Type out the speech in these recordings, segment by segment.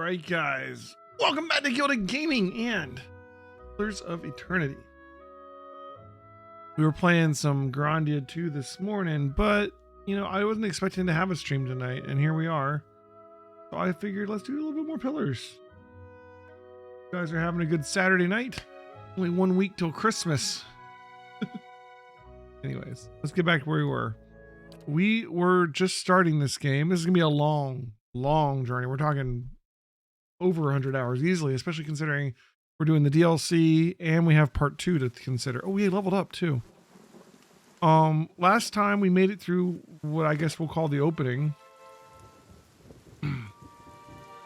right, guys. Welcome back to Gilded Gaming and Pillars of Eternity. We were playing some Grandia 2 this morning, but, you know, I wasn't expecting to have a stream tonight, and here we are. So I figured let's do a little bit more Pillars. You guys are having a good Saturday night. Only 1 week till Christmas. Anyways, let's get back to where we were. We were just starting this game. This is going to be a long journey. We're talking over 100 hours easily, especially considering we're doing the DLC and we have part 2 to consider. Oh, we leveled up too. Last time we made it through what I guess we'll call the opening.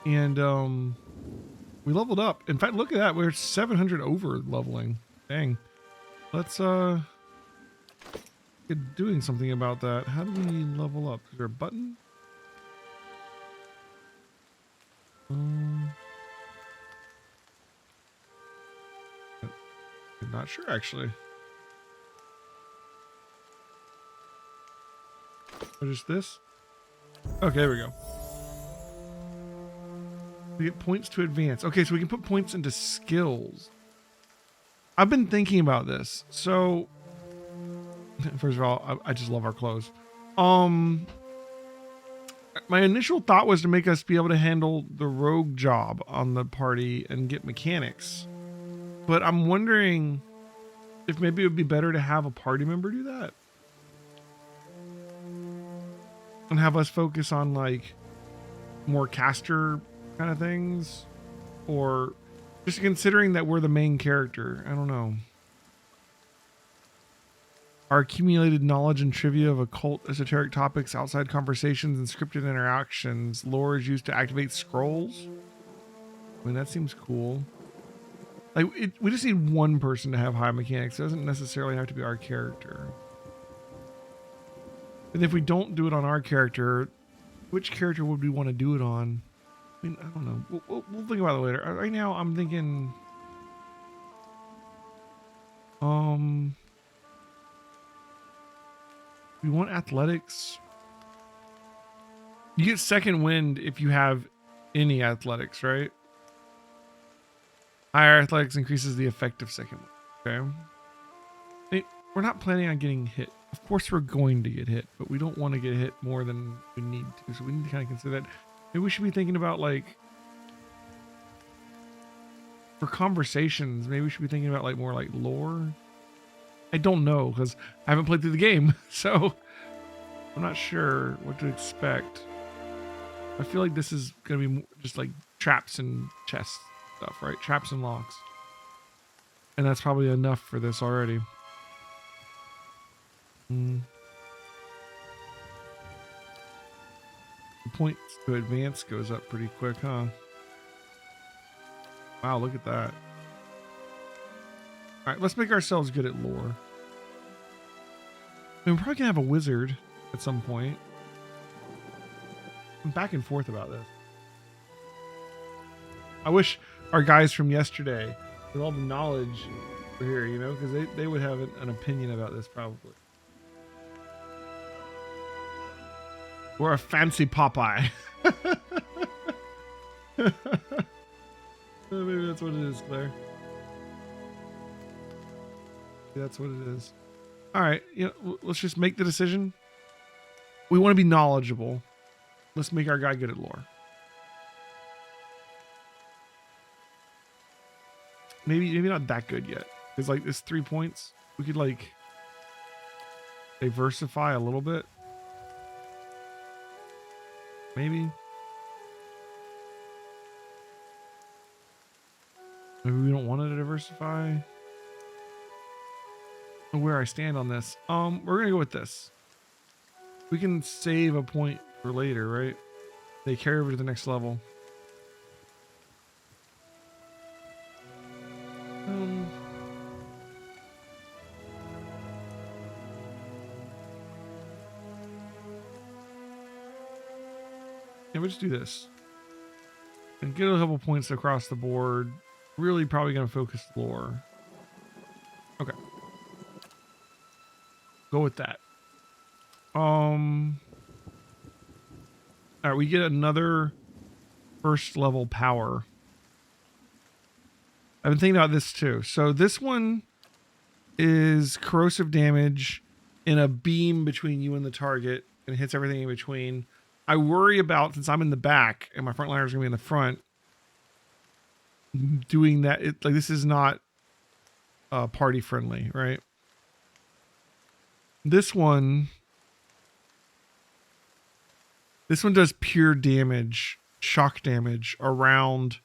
And we leveled up. In fact, look at that. We're 700 over leveling. Dang. Let's get doing something about that. How do we level up? Is there a button? I'm not sure actually. Or just this? Okay, there we go. We get points to advance. Okay, so we can put points into skills. I've been thinking about this. So, first of all, I just love our clothes. My initial thought was to make us be able to handle the rogue job on the party and get mechanics. But I'm wondering if maybe it would be better to have a party member do that. And have us focus on like more caster kind of things. Or just considering that we're the main character. I don't know. Our accumulated knowledge and trivia of occult esoteric topics, outside conversations, and scripted interactions. Lore is used to activate scrolls. I mean, that seems cool. Like, we just need one person to have high mechanics. It doesn't necessarily have to be our character. And if we don't do it on our character, which character would we want to do it on? I mean, I don't know. We'll think about it later. Right now, I'm thinking... we want athletics. You get second wind if you have any athletics, right? Higher athletics increases the effect of second wind. Okay. Hey, we're not planning on getting hit. Of course we're going to get hit, but we don't want to get hit more than we need to. So we need to kind of consider that. Maybe we should be thinking about, like, for conversations, maybe we should be thinking about like more like lore. I don't know because I haven't played through the game, so I'm not sure what to expect. I feel like this is going to be just like traps and chest stuff, right? Traps and locks. And that's probably enough for this already. The points to advance goes up pretty quick, huh? Wow, look at that. All right, let's make ourselves good at lore. I mean, we're probably gonna have a wizard at some point. I'm back and forth about this. I wish our guys from yesterday, with all the knowledge, were here, you know, because they would have an opinion about this probably. We're a fancy Popeye. Maybe that's what it is, Claire. That's what it is. All right, you know, let's just make the decision. We want to be knowledgeable. Let's make our guy good at lore. Maybe not that good yet. It's like this 3 points. We could like diversify a little bit. Maybe we don't want to diversify. Where I stand on this. We're gonna go with this. We can save a point for later, right? They carry over to the next level. Yeah, we'll just do this. And get a couple points across the board. Really probably gonna focus lore. Okay. Go with that. All right, we get another first level power. I've been thinking about this too. So this one is corrosive damage in a beam between you and the target, and it hits everything in between. I worry about, since I'm in the back and my frontliner is going to be in the front, doing that. Like, this is not party friendly, right? This one does pure damage, shock damage around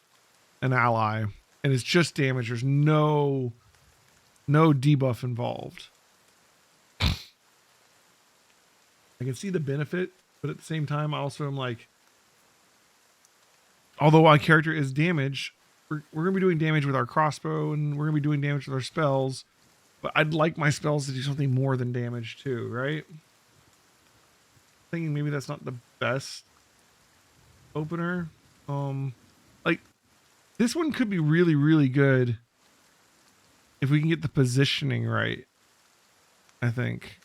an ally, and it's just damage. There's no debuff involved. I can see the benefit, but at the same time, I also am like, although our character is damage, we're going to be doing damage with our crossbow, and we're going to be doing damage with our spells, but I'd like my spells to do something more than damage too, right? Thinking maybe that's not the best opener. Like, this one could be really, really good if we can get the positioning right, I think.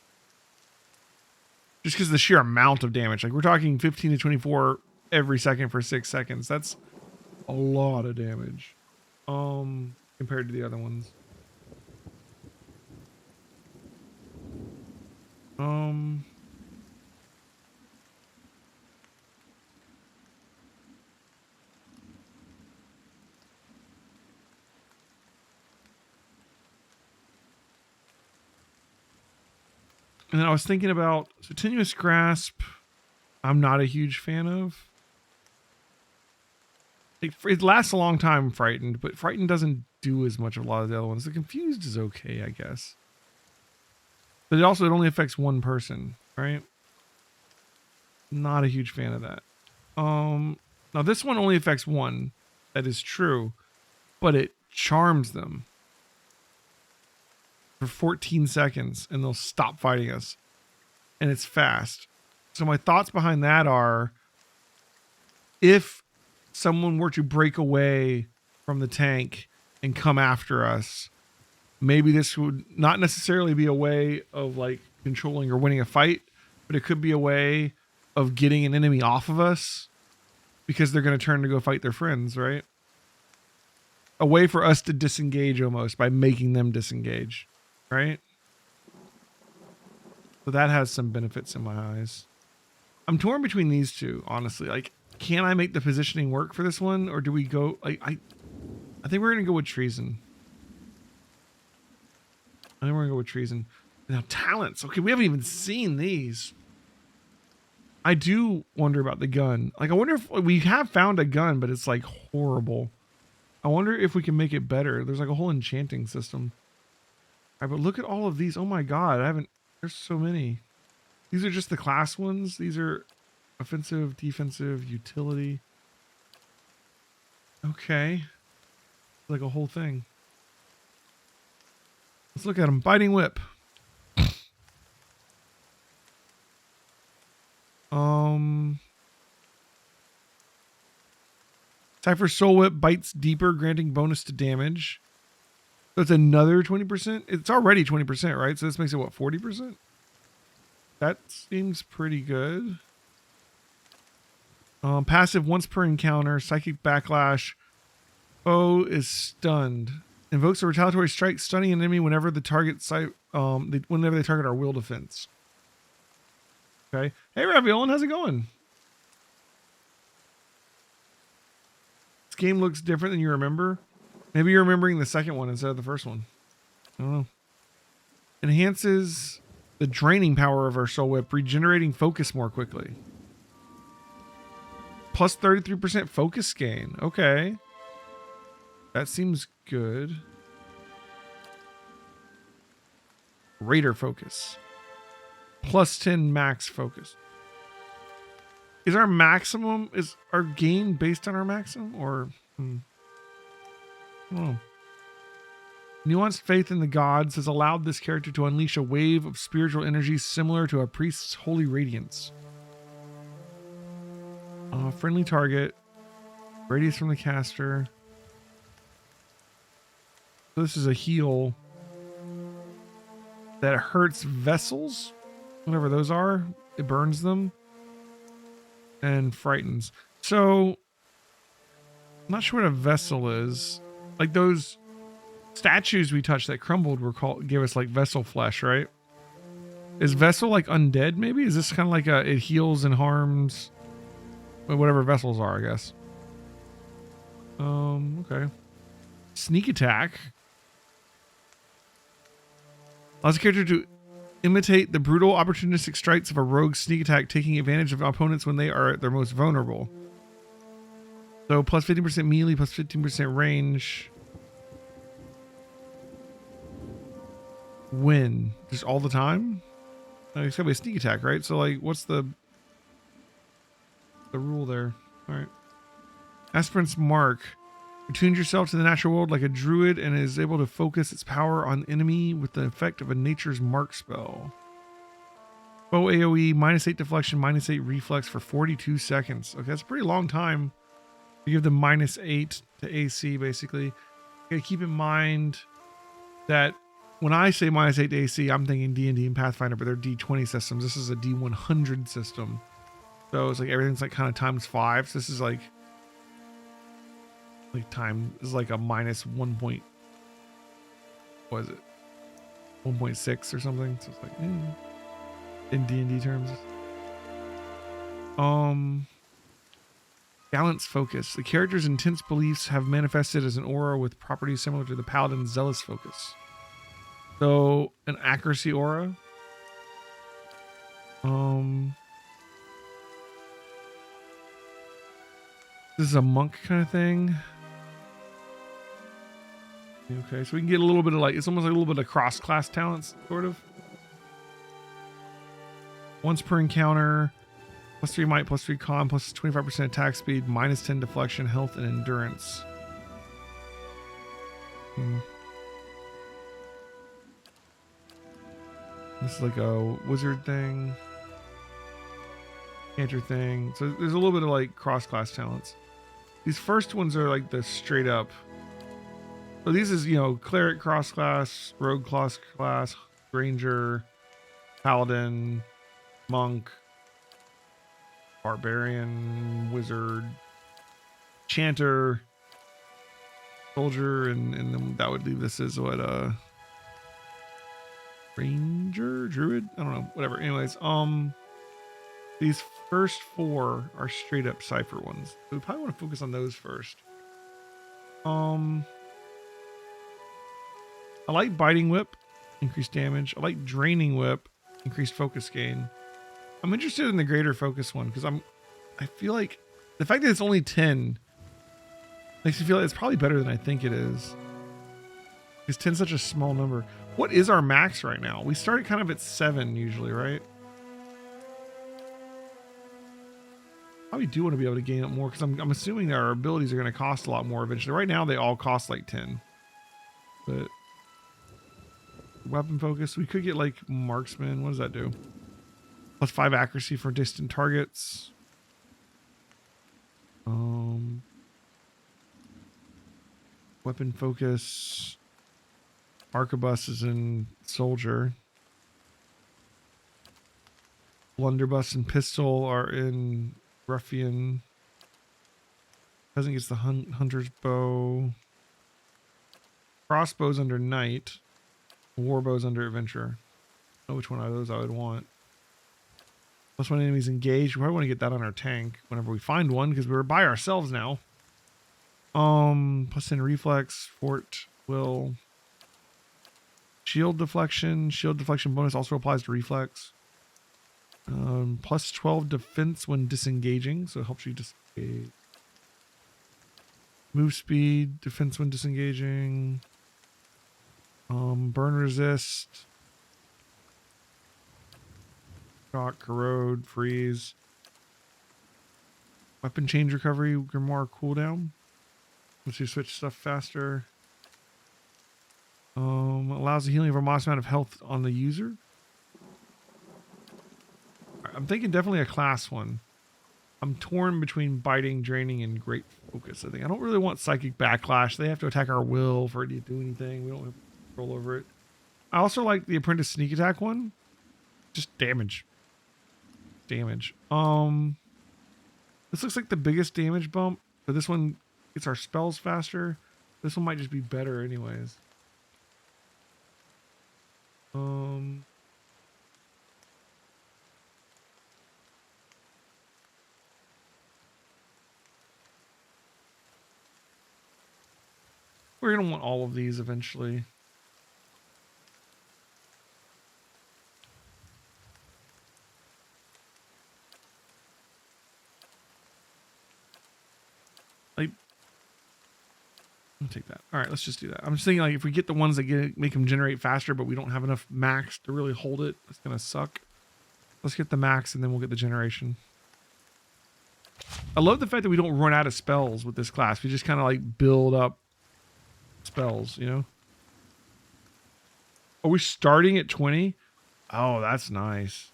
Just because the sheer amount of damage. Like, we're talking 15 to 24 every second for 6 seconds. That's a lot of damage compared to the other ones. And then I was thinking about, so Tenuous Grasp, I'm not a huge fan of. It lasts a long time, Frightened, but Frightened doesn't do as much of a lot of the other ones. The Confused is okay, I guess. But it only affects one person, right? Not a huge fan of that. Now this one only affects one. That is true. But it charms them for 14 seconds and they'll stop fighting us. And it's fast. So my thoughts behind that are, if someone were to break away from the tank and come after us, maybe this would not necessarily be a way of like controlling or winning a fight, but it could be a way of getting an enemy off of us because they're going to turn to go fight their friends, right? A way for us to disengage almost by making them disengage, right? So that has some benefits in my eyes. I'm torn between these two, honestly. Like, can I make the positioning work for this one, or do we go like I think we're gonna go with Treason. Now talents. Okay, we haven't even seen these. I do wonder about the gun. Like, I wonder if we have found a gun, but it's like horrible. I wonder if we can make it better. There's like a whole enchanting system. All right, but look at all of these. Oh my god, there's so many. These are just the class ones. These are offensive, defensive, utility. Okay. Like a whole thing. Let's look at them. Biting Whip. Cipher Soul Whip bites deeper, granting bonus to damage. So it's another 20%. It's already 20%, right? So this makes it what, 40%? That seems pretty good. Passive once per encounter, psychic backlash. Foe is stunned. Invokes a retaliatory strike, stunning an enemy whenever they target our will defense. Okay. Hey Raviolin, how's it going? This game looks different than you remember. Maybe you're remembering the second one instead of the first one. I don't know. Enhances the draining power of our Soul Whip, regenerating focus more quickly. Plus 33% focus gain. Okay. That seems good. Raider focus. Plus 10 max focus. Is our gain based on our maximum? Or, I don't know. Nuanced faith in the gods has allowed this character to unleash a wave of spiritual energy similar to a priest's holy radiance. Friendly target. Radius from the caster. So this is a heal that hurts vessels, whatever those are. It burns them and frightens. So I'm not sure what a vessel is. Like those statues we touched that crumbled were called, gave us like vessel flesh, right? Is vessel like undead maybe? Is this kind of like it heals and harms whatever vessels are, I guess. Okay. Sneak attack. Allows a character to imitate the brutal opportunistic strikes of a rogue sneak attack, taking advantage of opponents when they are at their most vulnerable. So plus 15% melee, plus 15% range. When? Just all the time? It's gotta be a sneak attack, right? So like, what's the rule there? All right. Aspirant's Mark. Attunes yourself to the natural world like a druid and is able to focus its power on enemy with the effect of a nature's mark spell. Bow AoE, -8 deflection, -8 reflex for 42 seconds. Okay, that's a pretty long time. You give them -8 to AC, basically. Okay, keep in mind that when I say -8 to AC, I'm thinking D&D and Pathfinder, but they're D20 systems. This is a D100 system. So it's like everything's like kind of ×5. So this is like time is like a -1 point. What is it? 1.6 or something. So it's like in D&D terms. Balance focus. The character's intense beliefs have manifested as an aura with properties similar to the paladin's zealous focus. So an accuracy aura. This is a monk kind of thing. Okay, so we can get a little bit of like, it's almost like a little bit of cross-class talents, sort of. Once per encounter, +3 might, +3 con, plus 25% attack speed, -10 deflection, health, and endurance. This is like a wizard thing. Canter thing. So there's a little bit of like cross-class talents. These first ones are like the straight up. So these is, cleric cross-class, rogue cross-class, ranger, paladin, monk, barbarian, wizard, chanter, soldier, and then that would leave this as what, ranger, druid? I don't know, whatever. Anyways, these first 4 are straight up Cipher ones. So we probably want to focus on those first. I like Biting Whip, increased damage. I like Draining Whip, increased focus gain. I'm interested in the greater focus one because I feel like the fact that it's only 10 makes me feel like it's probably better than I think it is. Is 10 such a small number? What is our max right now? We started kind of at 7 usually, right? Probably do want to be able to gain up more because I'm assuming that our abilities are going to cost a lot more eventually. Right now they all cost like 10. But weapon focus, we could get like marksman. What does that do? +5 accuracy for distant targets. Weapon focus. Arquebus is in soldier. Blunderbuss and pistol are in ruffian. Doesn't get the hunter's bow. Crossbow's under knight. Warbow's under adventurer. I don't know which one of those I would want. Plus when enemies engaged, we probably want to get that on our tank whenever we find one because we're by ourselves now. +10 reflex, fort, will. Shield deflection bonus also applies to reflex. +12 defense when disengaging, so it helps you disengage. Move speed, defense when disengaging. Burn resist. Shock, corrode, freeze. Weapon change recovery, grimoire cooldown. Lets you switch stuff faster. Allows the healing of a modest amount of health on the user. I'm thinking definitely a class one. I'm torn between biting, draining, and great focus. I think I don't really want psychic backlash. They have to attack our will for it to do anything. We don't have control over it. I also like the apprentice sneak attack one. Just damage. This looks like the biggest damage bump, but this one Gets our spells faster. This one might just be better anyways. We're gonna want all of these eventually. Like, I'll take that. All right, let's just do that. I'm just thinking, like, if we get the ones that make them generate faster, but we don't have enough max to really hold it, it's gonna suck. Let's get the max and then we'll get the generation. I love the fact that we don't run out of spells with this class. We just kind of like build up spells, you know? Are we starting at 20? Oh, that's nice.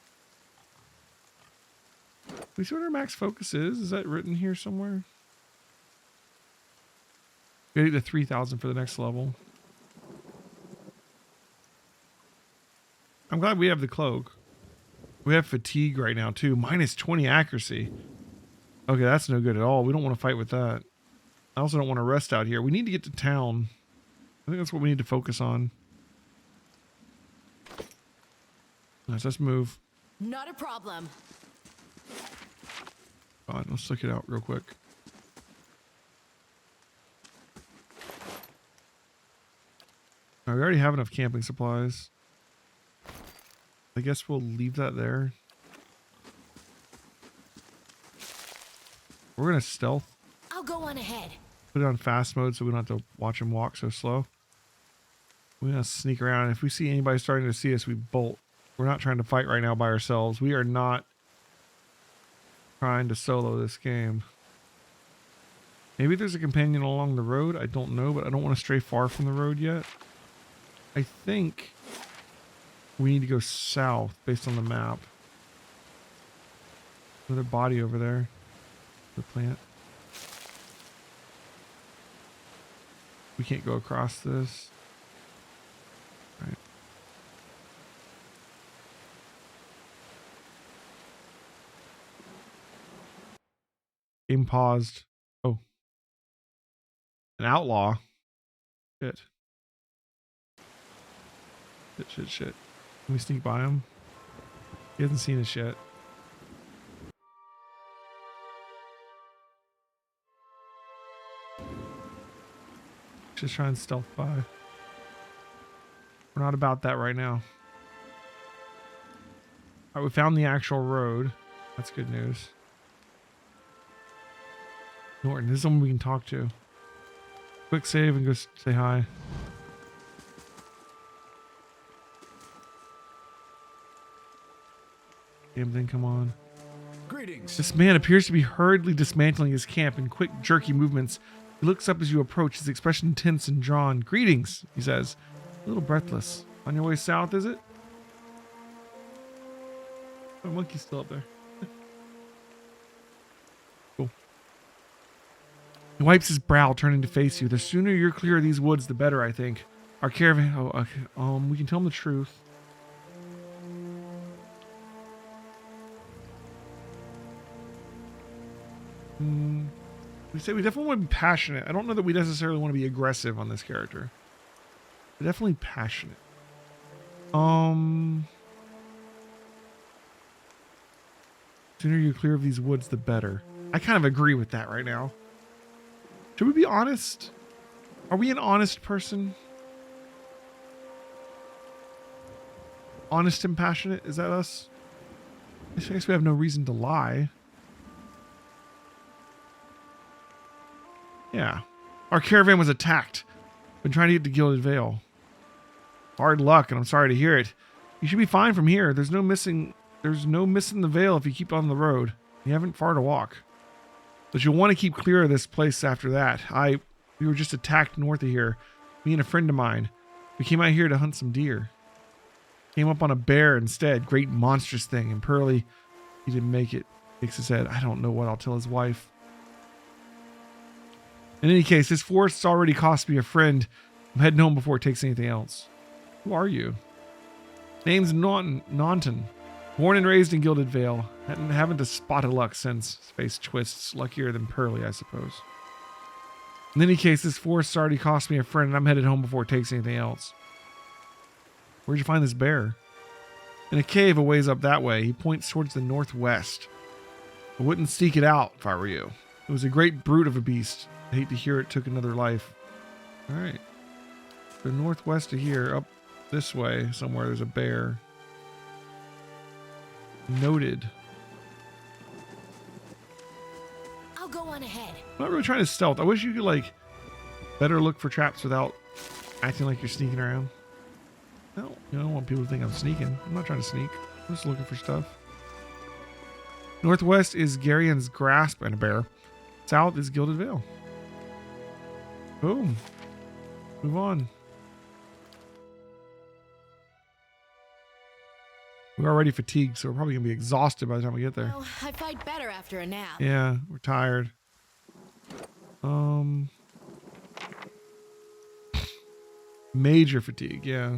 We see what our max focus is. Is that written here somewhere? We gotta get to 3,000 for the next level. I'm glad we have the cloak. We have fatigue right now too. Minus 20 accuracy. Okay, that's no good at all. We don't want to fight with that. I also don't want to rest out here. We need to get to town. I think that's what we need to focus on. Let's move. Not a problem. God, let's look it out real quick. All right, we already have enough camping supplies. I guess we'll leave that there. We're gonna stealth. I'll go on ahead. Put it on fast mode so we don't have to watch him walk so slow. We're gonna sneak around. If we see anybody starting to see us, we bolt. We're not trying to fight right now by ourselves. We are not trying to solo this game. Maybe there's a companion along the road. I don't know, but I don't want to stray far from the road yet. I think we need to go south based on the map. Another body over there. The plant. We can't go across this. All right. Game paused. Oh. An outlaw. Shit. Shit. Can we sneak by him? He hasn't seen us yet. Just try and stealth by. We're not about that right now. All right, we found the actual road. That's good news. Norton, this is someone we can talk to. Quick save and go say hi. Damn thing, come on. Greetings. This man appears to be hurriedly dismantling his camp in quick, jerky movements. He looks up as you approach, his expression tense and drawn. Greetings, he says, a little breathless. On your way south, is it? Oh, monkey's still up there. Cool. He wipes his brow, turning to face you. The sooner you're clear of these woods, the better, I think. Our caravan... Oh, okay. We can tell him the truth. We say we definitely want to be passionate. I don't know that we necessarily want to be aggressive on this character. We're definitely passionate. Sooner you're clear of these woods, the better. I kind of agree with that right now. Should we be honest? Are we an honest person? Honest and passionate? Is that us? I guess we have no reason to lie. Yeah. Our caravan was attacked. Been trying to get to Gilded Vale. Hard luck, and I'm sorry to hear it. You should be fine from here. There's no missing the Vale if you keep on the road. You haven't far to walk. But you'll want to keep clear of this place after that. We were just attacked north of here. Me and a friend of mine. We came out here to hunt some deer. Came up on a bear instead. Great monstrous thing. And Pearly, he didn't make it. Shakes his head. I don't know what I'll tell his wife. In any case, this forest's already cost me a friend. I'm heading home before it takes anything else. Who are you? Name's Naunton. Born and raised in Gilded Vale. Haven't a spot of luck since. Face twists. Luckier than Pearly, I suppose. In any case, this forest already cost me a friend, and I'm headed home before it takes anything else. Where'd you find this bear? In a cave a ways up that way. He points towards the northwest. I wouldn't seek it out if I were you. It was a great brute of a beast. I hate to hear it took another life. All right. So northwest of here, up this way somewhere, there's a bear. Noted. I'll go on ahead. I'm not really trying to stealth. I wish you could, like, better look for traps without acting like you're sneaking around. No, I don't want people to think I'm sneaking. I'm not trying to sneak. I'm just looking for stuff. Northwest is Garion's Grasp and a bear. South is Gilded Vale. Boom. Move on. We're already fatigued, so we're probably going to be exhausted by the time we get there. Well, I fight better after a nap. Yeah, we're tired. Major fatigue, yeah.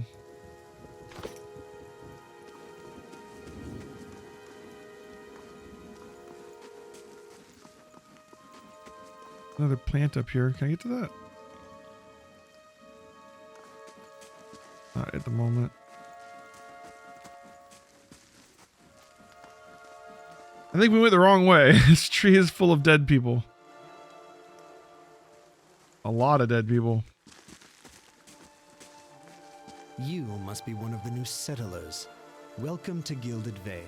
Another plant up here. Can I get to that? Not at the moment. I think we went the wrong way. This tree is full of dead people. A lot of dead people. You must be one of the new settlers. Welcome to Gilded Vale.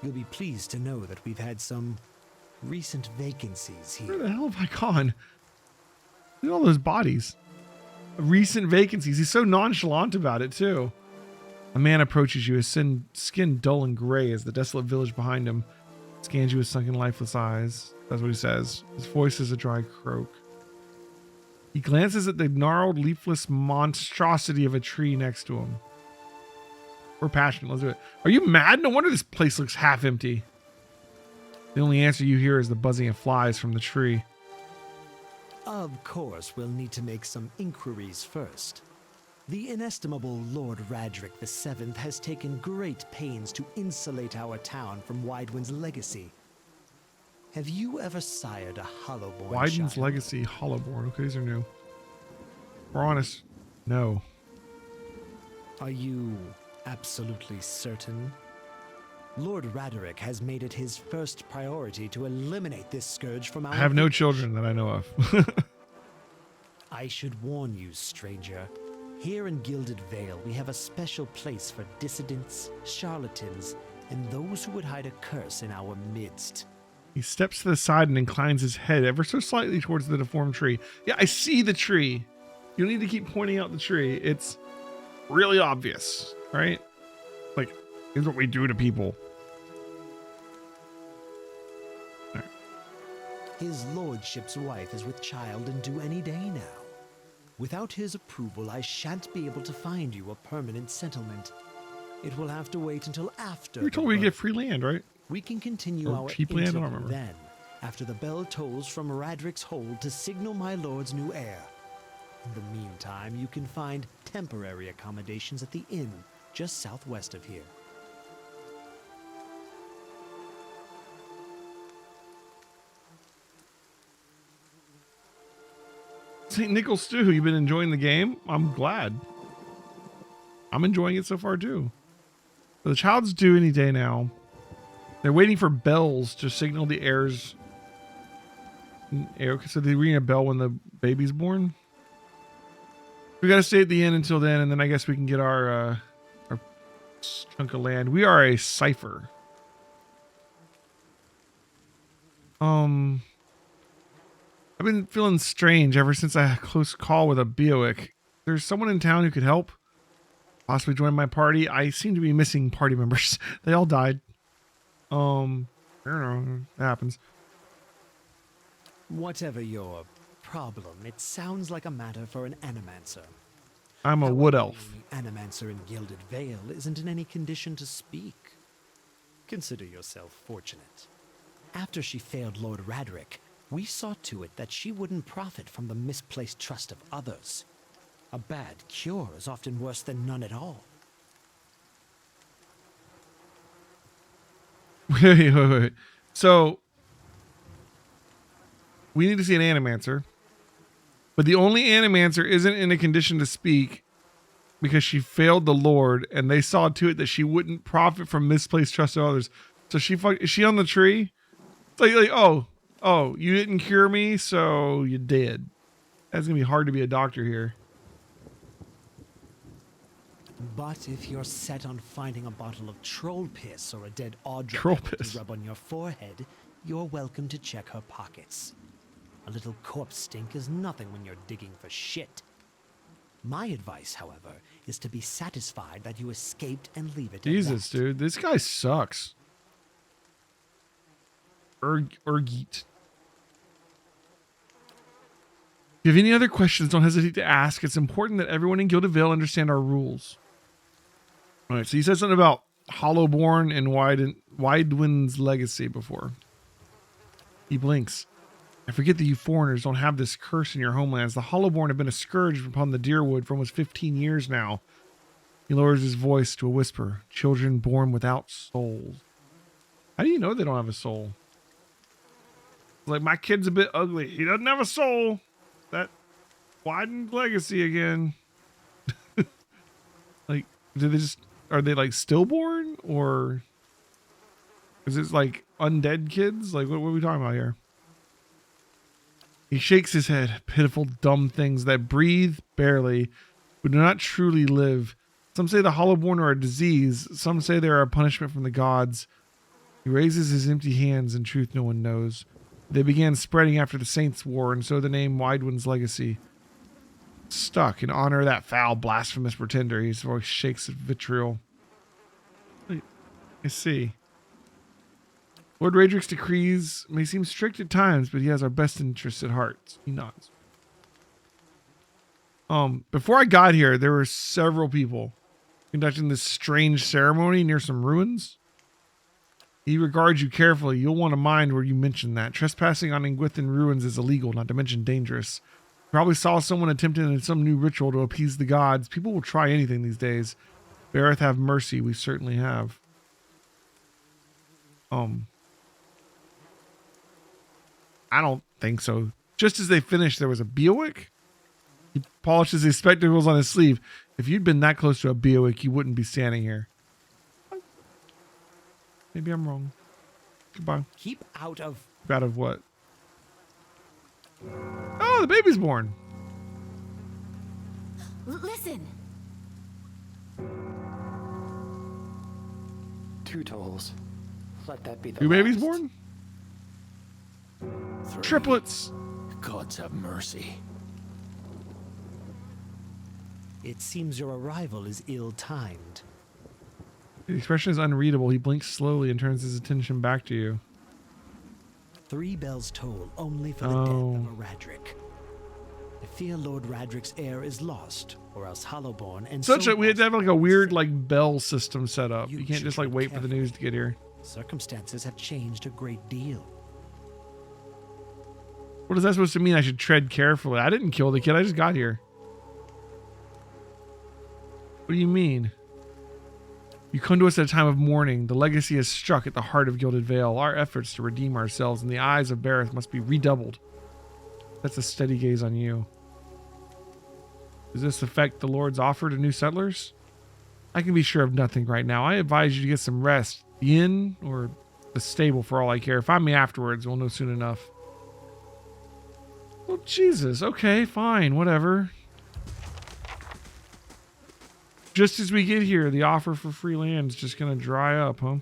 You'll be pleased to know that we've had some recent vacancies here. Where the hell have I gone? Look at all those bodies. Recent vacancies. He's so nonchalant about it, too. A man approaches you, his skin dull and gray as the desolate village behind him scans you with sunken, lifeless eyes. That's what he says. His voice is a dry croak. He glances at the gnarled, leafless monstrosity of a tree next to him. We're passionate. Let's do it. Are you mad? No wonder this place looks half empty. The only answer you hear is the buzzing of flies from the tree. Of course, we'll need to make some inquiries first. The inestimable Lord Radric VII has taken great pains to insulate our town from Widewind's legacy. Have you ever sired a Hollowborn Widens child? Legacy, Hollowborn. Okay, these are new. We're honest. No. Are you absolutely certain? Lord Raderick has made it his first priority to eliminate this scourge from our I have no village. children that I know of. I should warn you, stranger. Here in Gilded Vale, we have a special place for dissidents, charlatans, and those who would hide a curse in our midst. He steps to the side and inclines his head ever so slightly towards the deformed tree. Yeah, I see the tree. You don't need to keep pointing out the tree. It's really obvious, right? Like, here's what we do to people. All right. His lordship's wife is with child and due any day now. Without his approval, I shan't be able to find you a permanent settlement. It will have to wait until after. We were told we get free land, right? We can continue Or our cheap land, I don't interview remember. then, after the bell tolls from Radric's hold to signal my lord's new heir. In the meantime, you can find temporary accommodations at the inn just southwest of here. St. Nicholas Stew, you've been enjoying the game? I'm glad. I'm enjoying it so far too. So the child's due any day now. They're waiting for bells to signal the heirs. So they ring a bell when the baby's born. We gotta stay at the inn until then, and then I guess we can get our chunk of land. We are a Cipher. I've been feeling strange ever since I had a close call with a Bioic. There's someone in town who could help. Possibly join my party. I seem to be missing party members. They all died. I don't know. It happens. Whatever your problem, it sounds like a matter for an animancer. I'm a However, wood elf. the animancer in Gilded Vale isn't in any condition to speak. Consider yourself fortunate. After she failed Lord Radric, we saw to it that she wouldn't profit from the misplaced trust of others. A bad cure is often worse than none at all. Wait. So we need to see an animancer. But the only animancer isn't in a condition to speak because she failed the Lord, and they saw to it that she wouldn't profit from misplaced trust of others. So is she on the tree? It's like, oh, you didn't cure me, so you did. That's gonna be hard to be a doctor here. But if you're set on finding a bottle of troll piss or a dead oddra Troll pebble piss. to rub on your forehead, you're welcome to check her pockets. A little corpse stink is nothing when you're digging for shit. My advice, however, is to be satisfied that you escaped and leave it at Jesus, that. dude, this guy sucks. Urgeet. If you have any other questions, don't hesitate to ask. It's important that everyone in Gilded Vale understand our rules. All right, so he said something about Hollowborn and Widewind's legacy before. He blinks. I forget that you foreigners don't have this curse in your homelands. The Hollowborn have been a scourge upon the Deerwood for almost 15 years now. He lowers his voice to a whisper. Children born without souls. How do you know they don't have a soul? Like, my kid's a bit ugly. He doesn't have a soul. That Widened legacy again. Like, are they like stillborn, or is it like undead kids? Like, what are we talking about here? He shakes his head. Pitiful, dumb things that breathe barely, who do not truly live. Some say the Hollowborn are a disease. Some say they are a punishment from the gods. He raises his empty hands. In truth, no one knows. They began spreading after the Saints' War, and so the name Widewind's legacy stuck in honor of that foul, blasphemous pretender. His voice shakes with vitriol. I see. Lord Radric's decrees may seem strict at times, but he has our best interests at heart. He nods. Before I got here, there were several people conducting this strange ceremony near some ruins. He regards you carefully. You'll want to mind where you mention that. Trespassing on Ingwithan ruins is illegal, not to mention dangerous. You probably saw someone attempting some new ritual to appease the gods. People will try anything these days. Bareth have mercy. We certainly have. I don't think so. Just as they finished, there was a Beowick. He polishes his spectacles on his sleeve. If you'd been that close to a Beowick, you wouldn't be standing here. Maybe I'm wrong. Goodbye. Keep out of... Out of what? Oh, the baby's born. Listen. 2 tolls. Let that be the 2 babies last. born? 3. Triplets. Gods have mercy. It seems your arrival is ill-timed. The expression is unreadable. He blinks slowly and turns his attention back to you. 3 bells toll only for the death of a Radric. I fear Lord Radric's heir is lost, or else Hollowborn and We had to have like a weird like bell system set up. You can't should just like tread wait for the news to get here. Circumstances have changed a great deal. What is that supposed to mean? I should tread carefully. I didn't kill the kid. I just got here. What do you mean? You come to us at a time of mourning. The legacy has struck at the heart of Gilded Vale. Our efforts to redeem ourselves in the eyes of Bareth must be redoubled. That's a steady gaze on you. Does this affect the Lord's offer to new settlers? I can be sure of nothing right now. I advise you to get some rest. The inn or the stable for all I care. Find me afterwards. We'll know soon enough. Well, Jesus. Okay, fine. Whatever. Just as we get here, the offer for free land is just going to dry up, huh?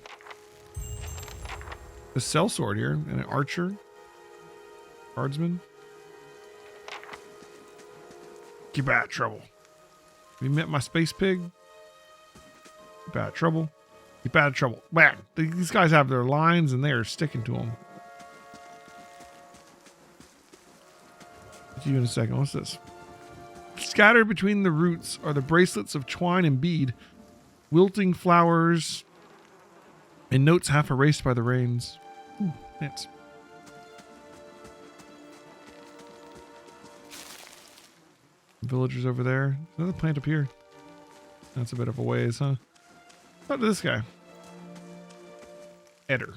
A sellsword here. And an archer. Guardsman. Keep out of trouble. Have you met my space pig? Keep out of trouble. Keep out of trouble. Man, these guys have their lines and they are sticking to them. See you in a second. What's this? Scattered between the roots are the bracelets of twine and bead, wilting flowers, and notes half erased by the rains. Ooh, thanks. Villagers over there. Another plant up here. That's a bit of a ways, huh? Talk to this guy. Eder.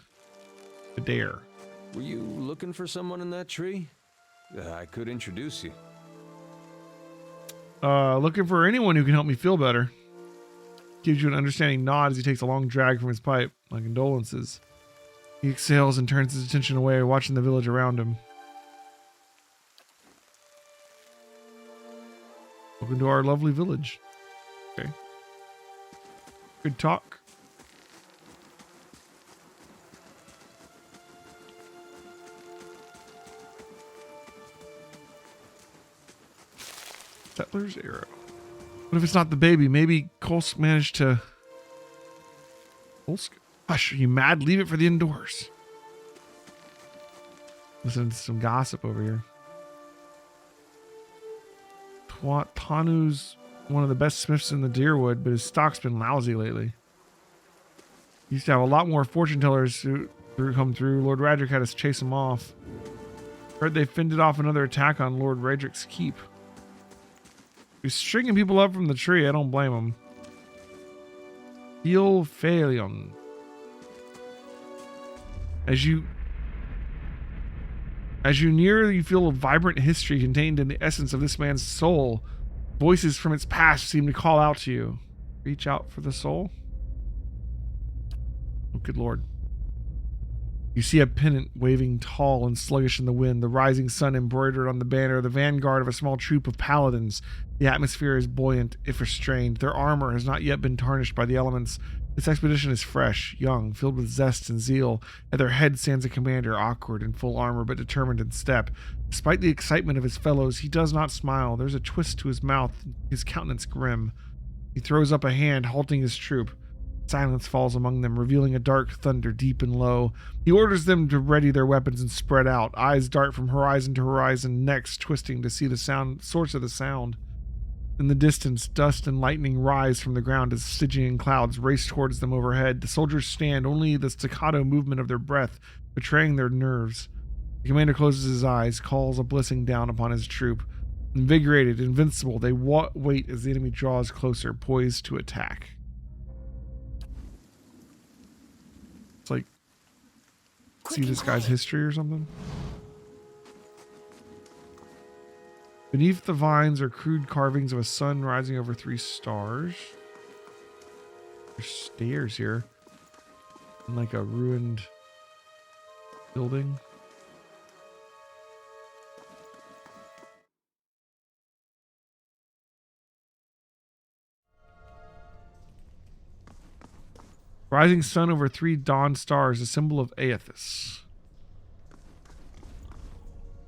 Adair. Were you looking for someone in that tree? I could introduce you. Looking for anyone who can help me feel better. Gives you an understanding nod as he takes a long drag from his pipe. My condolences. He exhales and turns his attention away, watching the village around him. Welcome to our lovely village. Okay. Good talk. Settler's arrow. What if it's not the baby? Maybe Kolsk managed to... Kolsk? Hush, are you mad? Leave it for the indoors. Listen to some gossip over here. Tanu's one of the best smiths in the Deerwood, but his stock's been lousy lately. He used to have a lot more fortune tellers who come through. Lord Radric had us chase them off. Heard they fended off another attack on Lord Radric's keep. He's stringing people up from the tree. I don't blame him. Feel Phalion. As you near, you feel a vibrant history contained in the essence of this man's soul. Voices from its past seem to call out to you. Reach out for the soul. Oh, good Lord. You see a pennant waving tall and sluggish in the wind, the rising sun embroidered on the banner, the vanguard of a small troop of paladins. The atmosphere is buoyant, if restrained. Their armor has not yet been tarnished by the elements. This expedition is fresh, young, filled with zest and zeal. At their head stands a commander, awkward in full armor, but determined in step. Despite the excitement of his fellows, he does not smile. There's a twist to his mouth, his countenance grim. He throws up a hand, halting his troop. Silence falls among them, revealing a dark thunder deep and low. He orders them to ready their weapons and spread out. Eyes dart from horizon to horizon, necks twisting to see the source of the sound. In the distance, dust and lightning rise from the ground as Stygian clouds race towards them overhead. The soldiers stand, only the staccato movement of their breath betraying their nerves. The commander closes his eyes, calls a blessing down upon his troop. Invigorated, invincible, they wait as the enemy draws closer, poised to attack. Like, see this guy's history or something. Beneath the vines are crude carvings of a sun rising over 3 stars. There's stairs here. And like a ruined building. Rising sun over 3 dawn stars, a symbol of Aethys.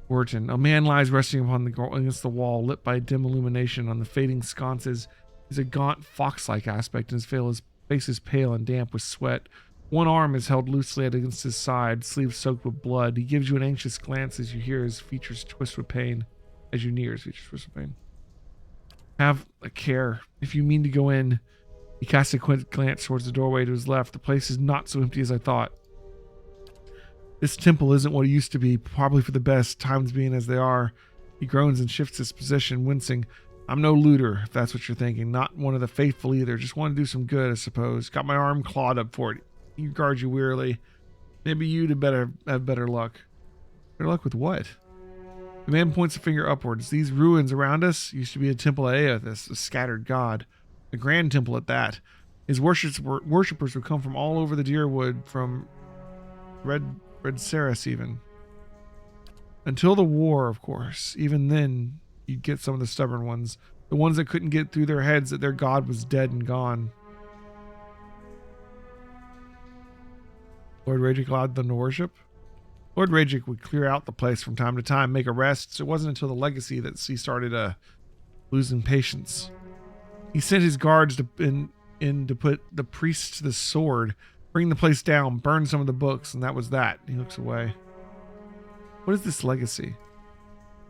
Wharton. A man lies resting against the wall, lit by dim illumination on the fading sconces. He's a gaunt, fox-like aspect, and his face is pale and damp with sweat. One arm is held loosely against his side, sleeve soaked with blood. He gives you an anxious glance as you hear his features twist with pain. As you near his features twist with pain. Have a care. If you mean to go in... He casts a quick glance towards the doorway to his left. The place is not so empty as I thought. This temple isn't what it used to be, probably for the best, times being as they are. He groans and shifts his position, wincing. I'm no looter, if that's what you're thinking. Not one of the faithful either. Just want to do some good, I suppose. Got my arm clawed up for it. He regards you wearily. Maybe you'd have better luck. Better luck with what? The man points a finger upwards. These ruins around us used to be a temple of Aethys, a scattered god. A grand temple at that. His worshippers would come from all over the Deerwood, from Red Ceres even. Until the war, of course. Even then, you'd get some of the stubborn ones. The ones that couldn't get through their heads that their god was dead and gone. Lord Radric allowed them to worship? Lord Radric would clear out the place from time to time, make arrests. It wasn't until the legacy that he started losing patience. He sent his guards to put the priests to the sword, bring the place down, burn some of the books, and that was that. He looks away. What is this legacy?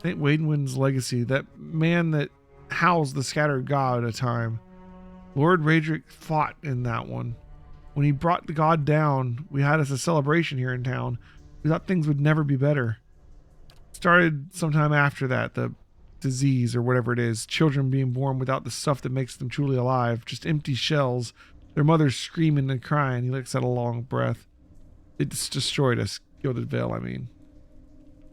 St. Waidwin's legacy, that man that housed the scattered god at a time. Lord Radric fought in that one. When he brought the god down, we had us a celebration here in town. We thought things would never be better. Started sometime after that, the disease or whatever it is, children being born without the stuff that makes them truly alive, just empty shells, their mothers screaming and crying. He lets out a long breath. It's destroyed us, Gilded Vale, I mean.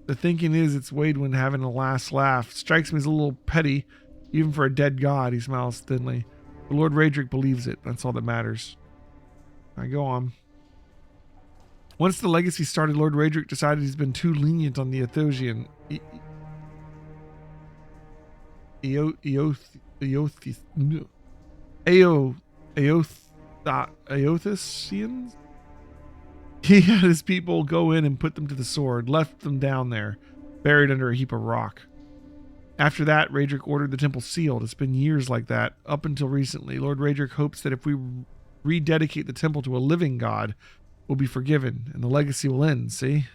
The thinking is it's Waidwin having a last laugh. Strikes me as a little petty. Even for a dead god, he smiles thinly. But Lord Raedric believes it. That's all that matters. I go on. Once the legacy started, Lord Raedric decided he's been too lenient on the Athosian. Aothisians? He had his people go in and put them to the sword, left them down there, buried under a heap of rock. After that, Raedric ordered the temple sealed. It's been years like that, up until recently. Lord Raedric hopes that if we rededicate the temple to a living god, we'll be forgiven, and the legacy will end, see?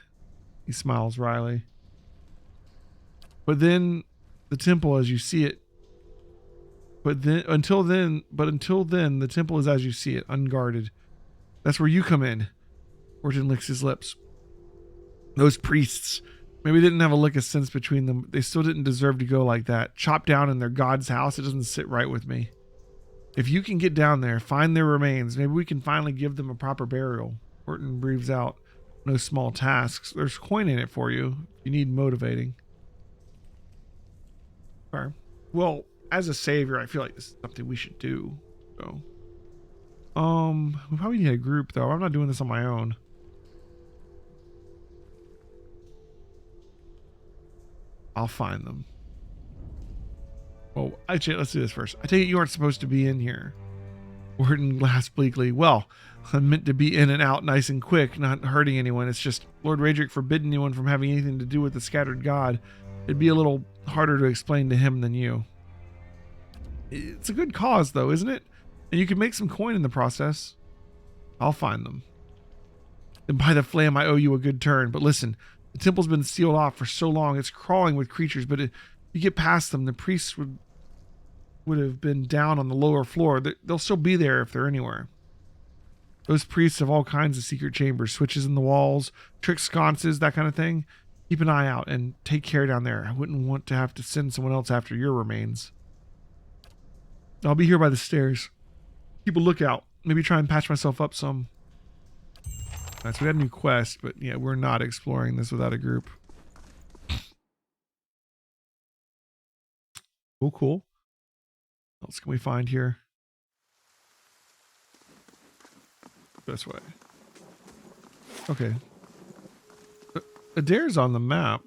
He smiles wryly. But then, the temple as you see it, until then, the temple is as you see it, unguarded. That's where you come in. Orton licks his lips. Those priests, maybe they didn't have a lick of sense between them. They still didn't deserve to go like that. Chopped down in their god's house, it doesn't sit right with me. If you can get down there, find their remains, maybe we can finally give them a proper burial. Orton breathes out. No small tasks. There's coin in it for you. You need motivating. Okay. Well, as a savior, I feel like this is something we should do. So, we probably need a group though. I'm not doing this on my own. I'll find them. Well, actually, let's do this first. I take it you aren't supposed to be in here. Orton laughs bleakly. Well, I'm meant to be in and out nice and quick, not hurting anyone. It's just Lord Raedric forbidden anyone from having anything to do with the scattered god. It'd be a little harder to explain to him than you. It's a good cause, though, isn't it? And you can make some coin in the process. I'll find them. And by the flam, I owe you a good turn. But listen, the temple's been sealed off for so long, it's crawling with creatures, but if you get past them, the priests would have been down on the lower floor. They'll still be there if they're anywhere. Those priests have all kinds of secret chambers, switches in the walls, trick sconces, that kind of thing. Keep an eye out and take care down there. I wouldn't want to have to send someone else after your remains. I'll be here by the stairs. Keep a lookout. Maybe try and patch myself up some. Alright, so we had a new quest, but yeah, we're not exploring this without a group. Cool. What else can we find here? This way. Okay. Adair's on the map.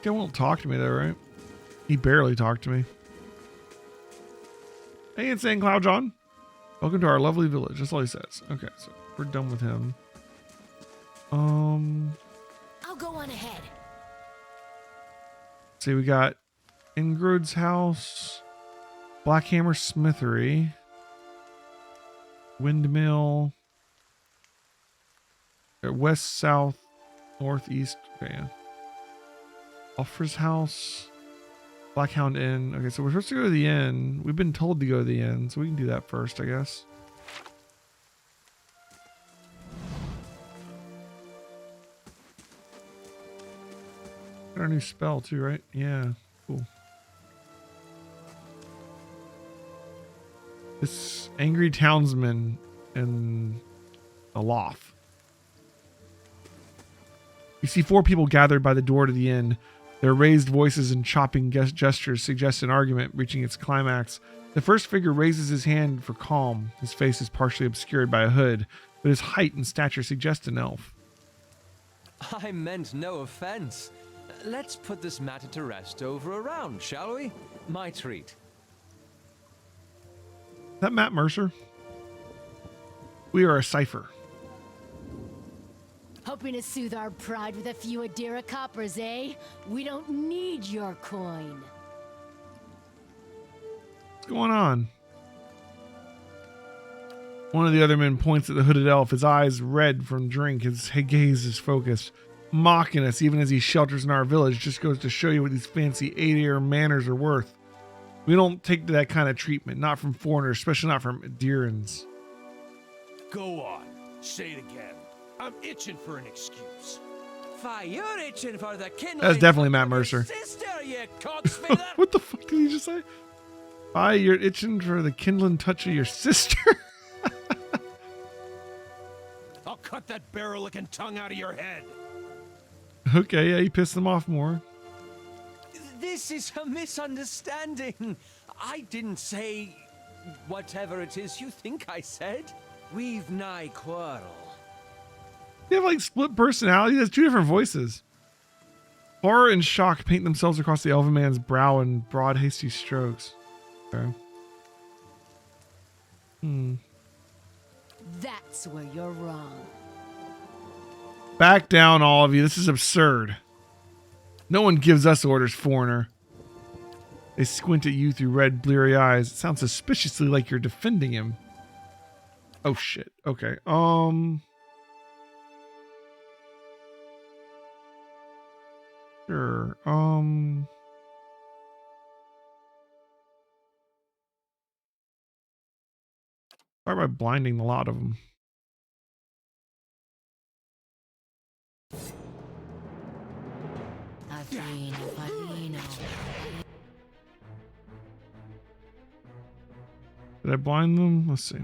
He won't talk to me though, right? He barely talked to me. Hey, Insane Cloud John. Welcome to our lovely village. That's all he says. Okay, so we're done with him. I'll go on ahead. See, we got Ingrod's house, Blackhammer Smithery, Windmill, west, south, northeast. Okay, yeah. Offers house, Blackhound Inn. Okay, so we're supposed to go to the inn. We've been told to go to the inn, so we can do that first, I guess. Got our new spell too, right? Yeah, cool. This angry townsman in a loft. You see 4 people gathered by the door to the inn. Their raised voices and chopping gestures suggest an argument reaching its climax. The first figure raises his hand for calm. His face is partially obscured by a hood, but his height and stature suggest an elf. I meant no offense. Let's put this matter to rest over a round, shall we? My treat. Is that Matt Mercer? We are a Cipher. Hoping to soothe our pride with a few Adira coppers, eh? We don't need your coin. What's going on? One of the other men points at the hooded elf, his eyes red from drink, his gaze is focused, mocking us even as he shelters in our village. Just goes to show you what these fancy 8-air manners are worth. We don't take that kind of treatment, not from foreigners, especially not from Adirans. Go on, say it again. I'm itching for an excuse. Fie, you're itching for the kindling. That's definitely Matt Mercer. Sister, you cockspinner. What the fuck did he just say? Bye, you're itching for the kindling touch of your sister. I'll cut that barrel-licking tongue out of your head. Okay, yeah, he pissed them off more. This is a misunderstanding. I didn't say whatever it is you think I said. We've nigh quarrel. They have like split personality. That's two different voices. Horror and shock paint themselves across the elven man's brow in broad, hasty strokes. Okay. That's where you're wrong. Back down, all of you. This is absurd. No one gives us orders, foreigner. They squint at you through red, bleary eyes. It sounds suspiciously like you're defending him. Oh, shit. Okay. Sure. Start by blinding the lot of them. Did I blind them? Let's see.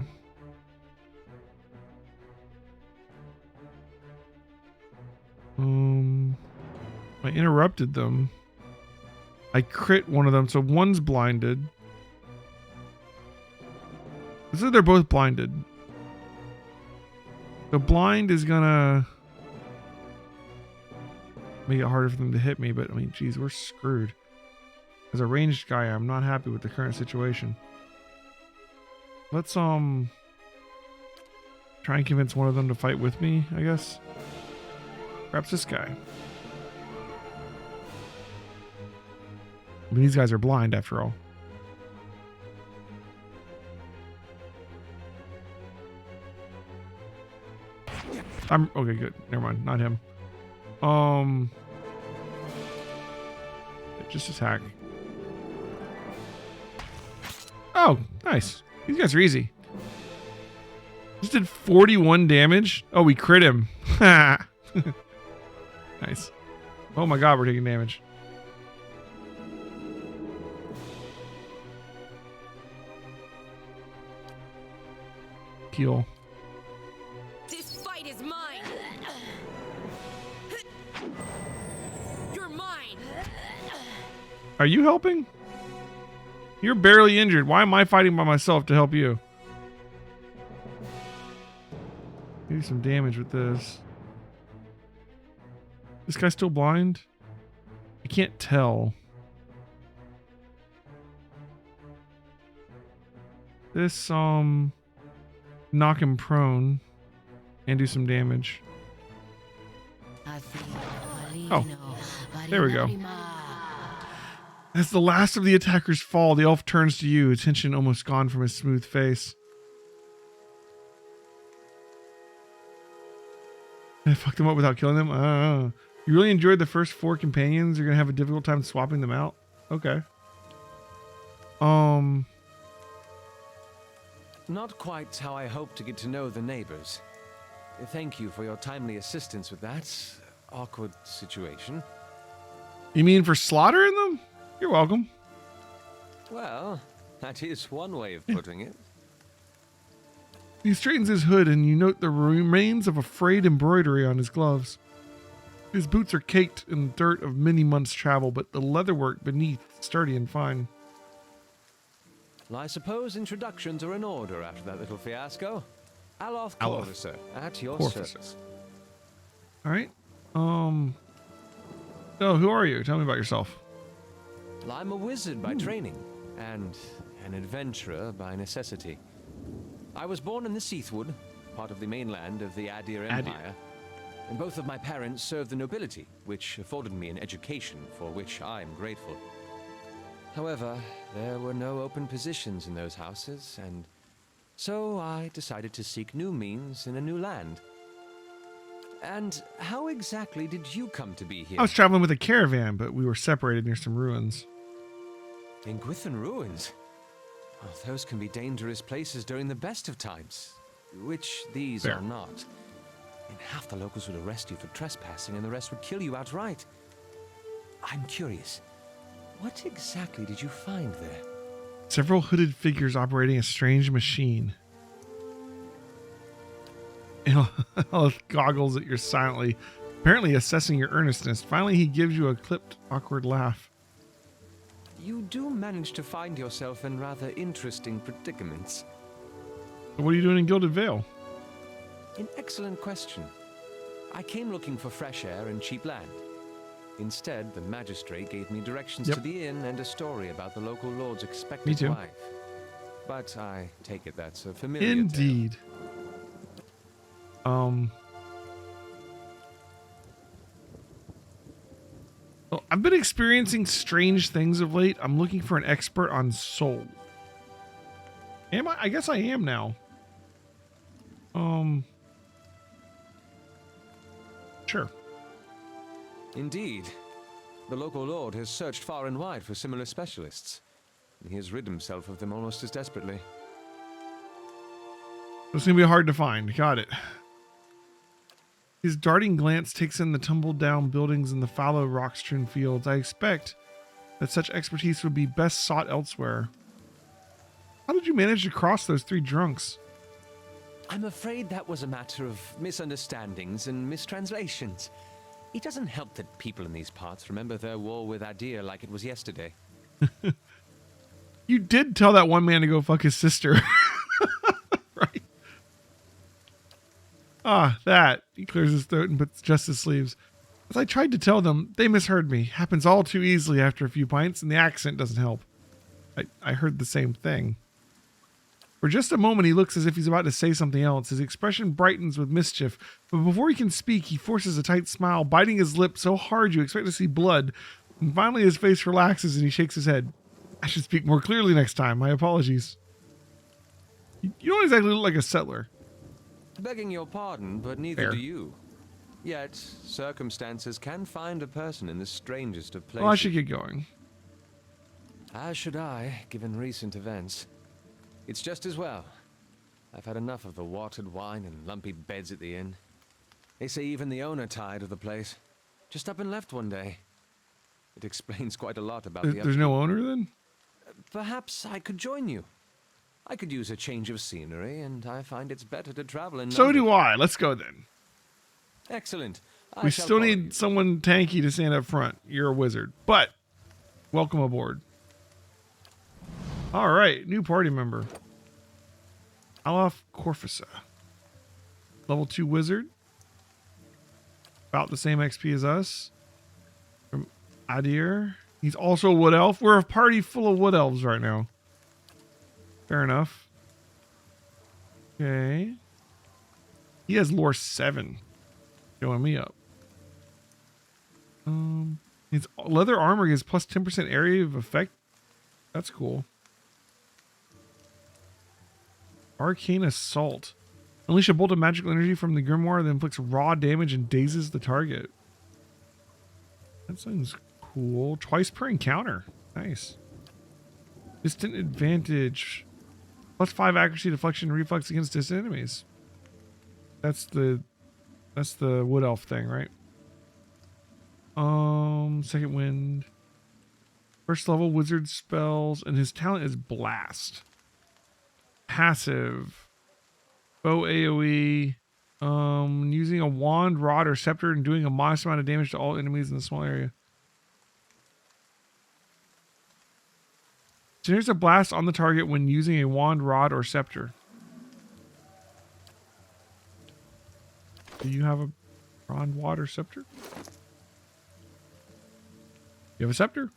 I interrupted them. I crit one of them, so one's blinded. This is they're both blinded. The blind is gonna make it harder for them to hit me, but I mean, geez, we're screwed. As a ranged guy, I'm not happy with the current situation. Let's try and convince one of them to fight with me, I guess. Perhaps this guy. I mean, these guys are blind after all. Okay, good. Never mind. Not him. Just attack. Oh, nice. These guys are easy. Just did 41 damage. Oh, we crit him. Nice. Oh my god, we're taking damage. Heal. This fight is mine. You're mine. Are you helping? You're barely injured. Why am I fighting by myself to help you? Do some damage with this. This guy's still blind? I can't tell. This, knock him prone and do some damage. Oh, there we go. As the last of the attackers fall, the elf turns to you, attention almost gone from his smooth face. I fucked him up without killing them? You really enjoyed the first 4 companions? You're going to have a difficult time swapping them out? Okay. Not quite how I hoped to get to know the neighbors. Thank you for your timely assistance with that awkward situation. You mean for slaughtering them? You're welcome. Well, that is one way of putting it. He straightens his hood and you note the remains of a frayed embroidery on his gloves. His boots are caked in the dirt of many months' travel, but the leatherwork beneath sturdy and fine. Well, I suppose introductions are in order after that little fiasco. Aloth Corvusser, at your service. All right. Oh, who are you? Tell me about yourself. Well, I'm a wizard by training, and an adventurer by necessity. I was born in the Seathwood, part of the mainland of the Adir Empire, and both of my parents served the nobility, which afforded me an education for which I am grateful. However, there were no open positions in those houses, and so I decided to seek new means in a new land. And how exactly did you come to be here? I was traveling with a caravan, but we were separated near some ruins. In Gwithan ruins? Well, those can be dangerous places during the best of times, which these are not. And half the locals would arrest you for trespassing, and the rest would kill you outright. I'm curious, what exactly did you find there? Several hooded figures operating a strange machine. Elf goggles at you silently, apparently assessing your earnestness. Finally, he gives you a clipped, awkward laugh. you do manage to find yourself in rather interesting predicaments. So what are you doing in Gilded Vale? An excellent question. I came looking for fresh air and cheap land. Instead, the magistrate gave me directions to the inn and a story about the local lord's expected wife. But I take it that's a familiar Indeed. Well, I've been experiencing strange things of late. I'm looking for an expert on soul. Am I? I guess I am now. Sure. Indeed. The local lord has searched far and wide for similar specialists. And he has rid himself of them almost as desperately. It's going to be hard to find. Got it. His darting glance takes in the tumbled down buildings and the fallow rock-strewn fields. I expect that such expertise would be best sought elsewhere. How did you manage to cross those 3 drunks? I'm afraid that was a matter of misunderstandings and mistranslations. It doesn't help that people in these parts remember their war with Adir like it was yesterday. You did tell that one man to go fuck his sister. Right? That. He clears his throat and puts just his sleeves. As I tried to tell them, they misheard me. Happens all too easily after a few pints, and the accent doesn't help. I heard the same thing. For just a moment, he looks as if he's about to say something else. His expression brightens with mischief, but before he can speak, he forces a tight smile, biting his lip so hard you expect to see blood. And finally, his face relaxes and he shakes his head. I should speak more clearly next time. My apologies. You don't exactly look like a settler. Begging your pardon, but neither Fair. do you. Yet, circumstances can find a person in the strangest of places. Well, I should get going. As should I, given recent events. It's just as well. I've had enough of the watered wine and lumpy beds at the inn. They say even the owner tired of the place. Just up and left one day. It explains quite a lot about the There's no owner then? Perhaps I could join you. I could use a change of scenery, and I find it's better to travel in So numbers. do I. Let's go then. Excellent. We still need someone tanky to stand up front. You're a wizard. But, welcome aboard. All right, new party member. Alaf Corfusa. Level 2 wizard. About the same XP as us. From Adir. He's also a wood elf. We're a party full of wood elves right now. Fair enough. Okay. He has lore 7. Showing me up. His leather armor gives plus 10% area of effect. That's cool. Arcane Assault. Unleash a bolt of magical energy from the grimoire that inflicts raw damage and dazes the target. That sounds cool. Twice per encounter. Nice. Distant advantage. Plus 5 accuracy, deflection, and reflex against distant enemies. That's the wood elf thing, right? Second wind. First level wizard spells, and his talent is blast. Passive. Bow AoE. Using a wand, rod, or scepter and doing a modest amount of damage to all enemies in the small area. Generates a blast on the target when using a wand, rod, or scepter. Do you have a wand, rod, or scepter? You have a scepter?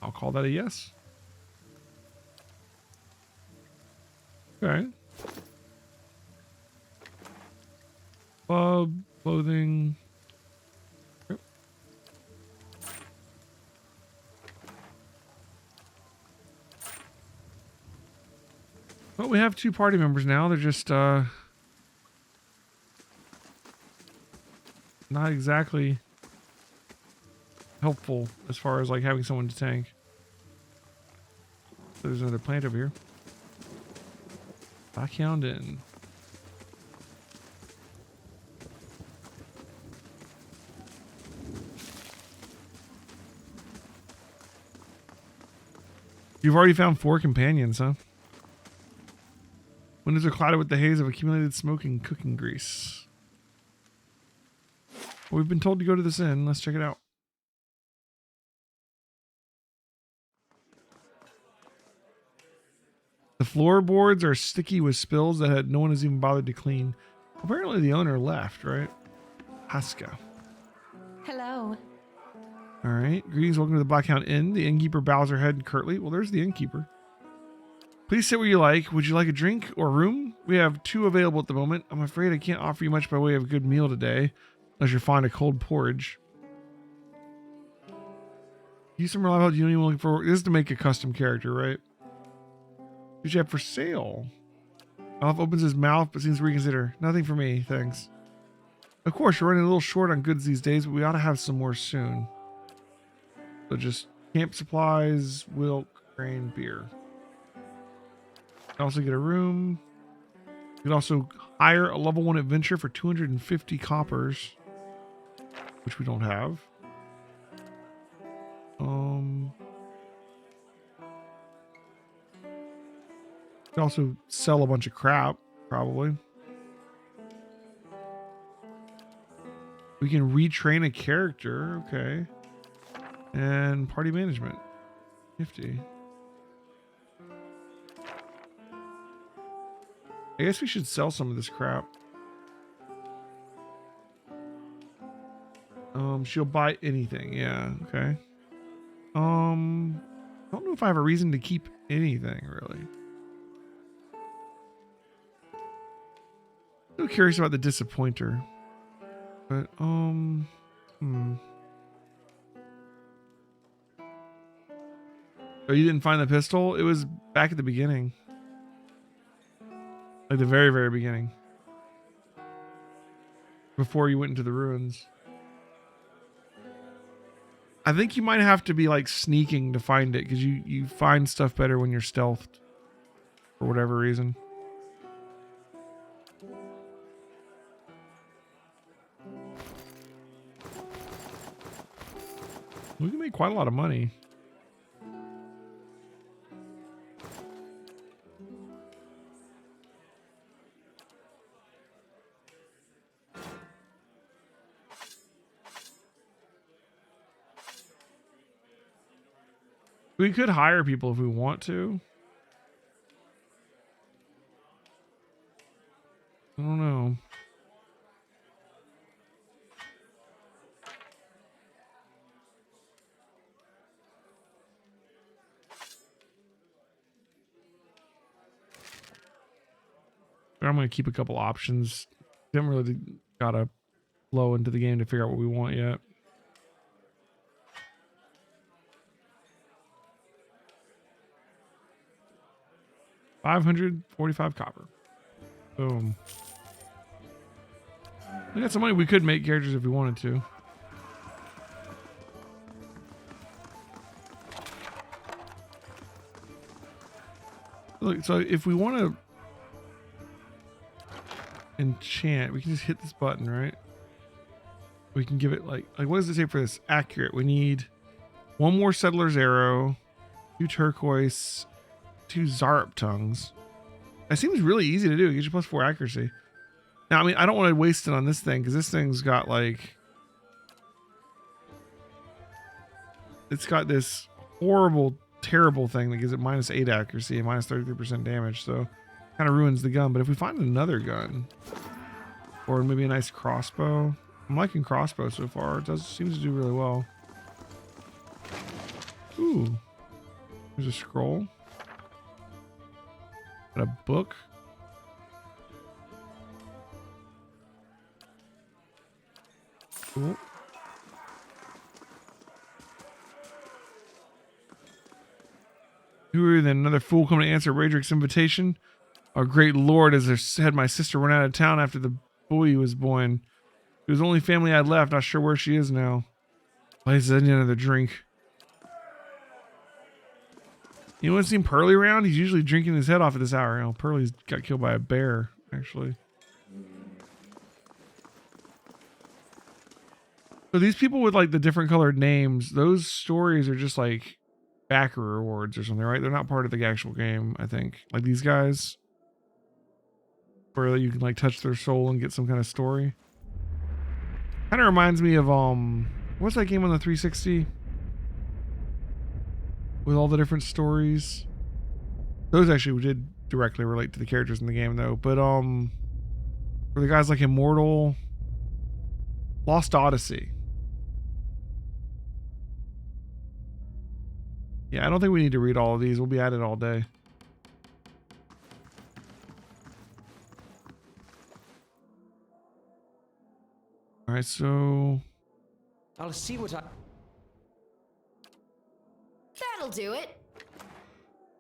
I'll call that a yes. Okay. Clothing. Yep. Well, we have 2 party members now. They're just not exactly helpful as far as like having someone to tank. So there's another plant over here. Backhound in. You've already found 4 companions, huh? Windows are clouded with the haze of accumulated smoke and cooking grease. We've been told to go to this inn. Let's check it out. floorboards are sticky with spills that no one has even bothered to clean. Apparently the owner left, right? Haska. Hello. All right. Greetings. Welcome to the Blackhound Inn. The innkeeper bows her head curtly. Well, there's the innkeeper. Please sit where you like. Would you like a drink or room? We have 2 available at the moment. I'm afraid I can't offer you much by way of a good meal today, unless you're fond of cold porridge. Use some reliable help. You don't even looking for. This is to make a custom character, right? What you have for sale? Alf opens his mouth but seems to reconsider. Nothing for me, thanks. Of course, you're running a little short on goods these days, but we ought to have some more soon. So just camp supplies, milk, grain, beer. You can also get a room. You can also hire a level 1 adventure for 250 coppers, which we don't have. You can also sell a bunch of crap, probably. We can retrain a character, okay. And party management, 50. I guess we should sell some of this crap. She'll buy anything, yeah, okay. I don't know if I have a reason to keep anything, really. I'm curious about the disappointer. But, Oh, you didn't find the pistol? It was back at the beginning. Like the very, very beginning. Before you went into the ruins. I think you might have to be like sneaking to find it, because you find stuff better when you're stealthed. For whatever reason. We can make quite a lot of money. We could hire people if we want to. I don't know. I'm going to keep a couple options. Haven't really got to flow into the game to figure out what we want yet. $545 copper. Boom. We got some money. We could make characters if we wanted to. Look, so if we want to enchant, we can just hit this button, right? We can give it like what does it say for this? Accurate. We need 1 more settler's arrow, 2 turquoise, 2 Zarp tongues. That seems really easy to do. It gives you +4 accuracy. Now, I mean, I don't want to waste it on this thing, because this thing's got like, it's got this horrible, terrible thing that gives it -8 accuracy and -33% damage. So kind of ruins the gun. But if we find another gun, or maybe a nice crossbow, I'm liking crossbow so far. It seems to do really well. Ooh, there's a scroll. A book. Cool. Who are you then? Another fool coming to answer Radrick's invitation? Our great lord has had my sister run out of town after the boy was born. It was the only family I had left. Not sure where she is now. Please, I need another drink. You want to see Pearly around? He's usually drinking his head off at this hour. You know, Pearly's got killed by a bear, actually. So these people with like the different colored names, those stories are just like backer rewards or something, right? They're not part of the actual game, I think. Like these guys, where you can like touch their soul and get some kind of story. Kind of reminds me of what's that game on the 360? With all the different stories. Those actually did directly relate to the characters in the game though. But for the guys like Immortal, Lost Odyssey. Yeah, I don't think we need to read all of these. We'll be at it all day. All right, so I'll see what I... That'll do it.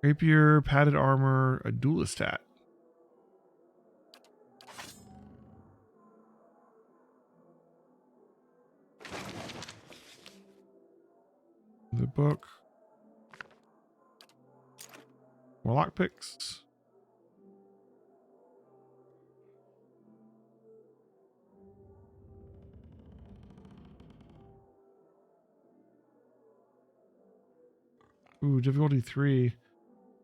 rapier, padded armor, a duelist hat. The book. More lockpicks. Ooh, difficulty 3.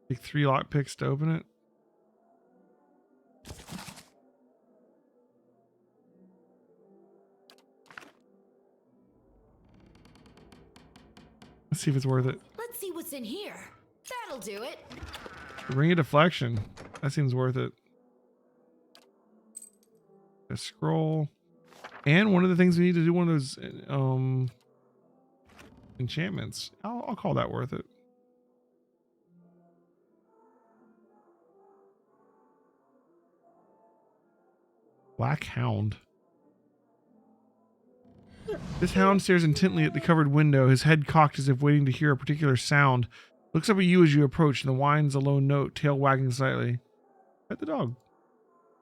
Take 3 lockpicks to open it. Let's see if it's worth it. Let's see what's in here. That'll do it. Ring of deflection. That seems worth it. A scroll. And one of the things we need to do, one of those enchantments. I'll call that worth it. Black Hound. This hound stares intently at the covered window, his head cocked as if waiting to hear a particular sound. Looks up at you as you approach and whines a low note, tail wagging slightly. Pet the dog.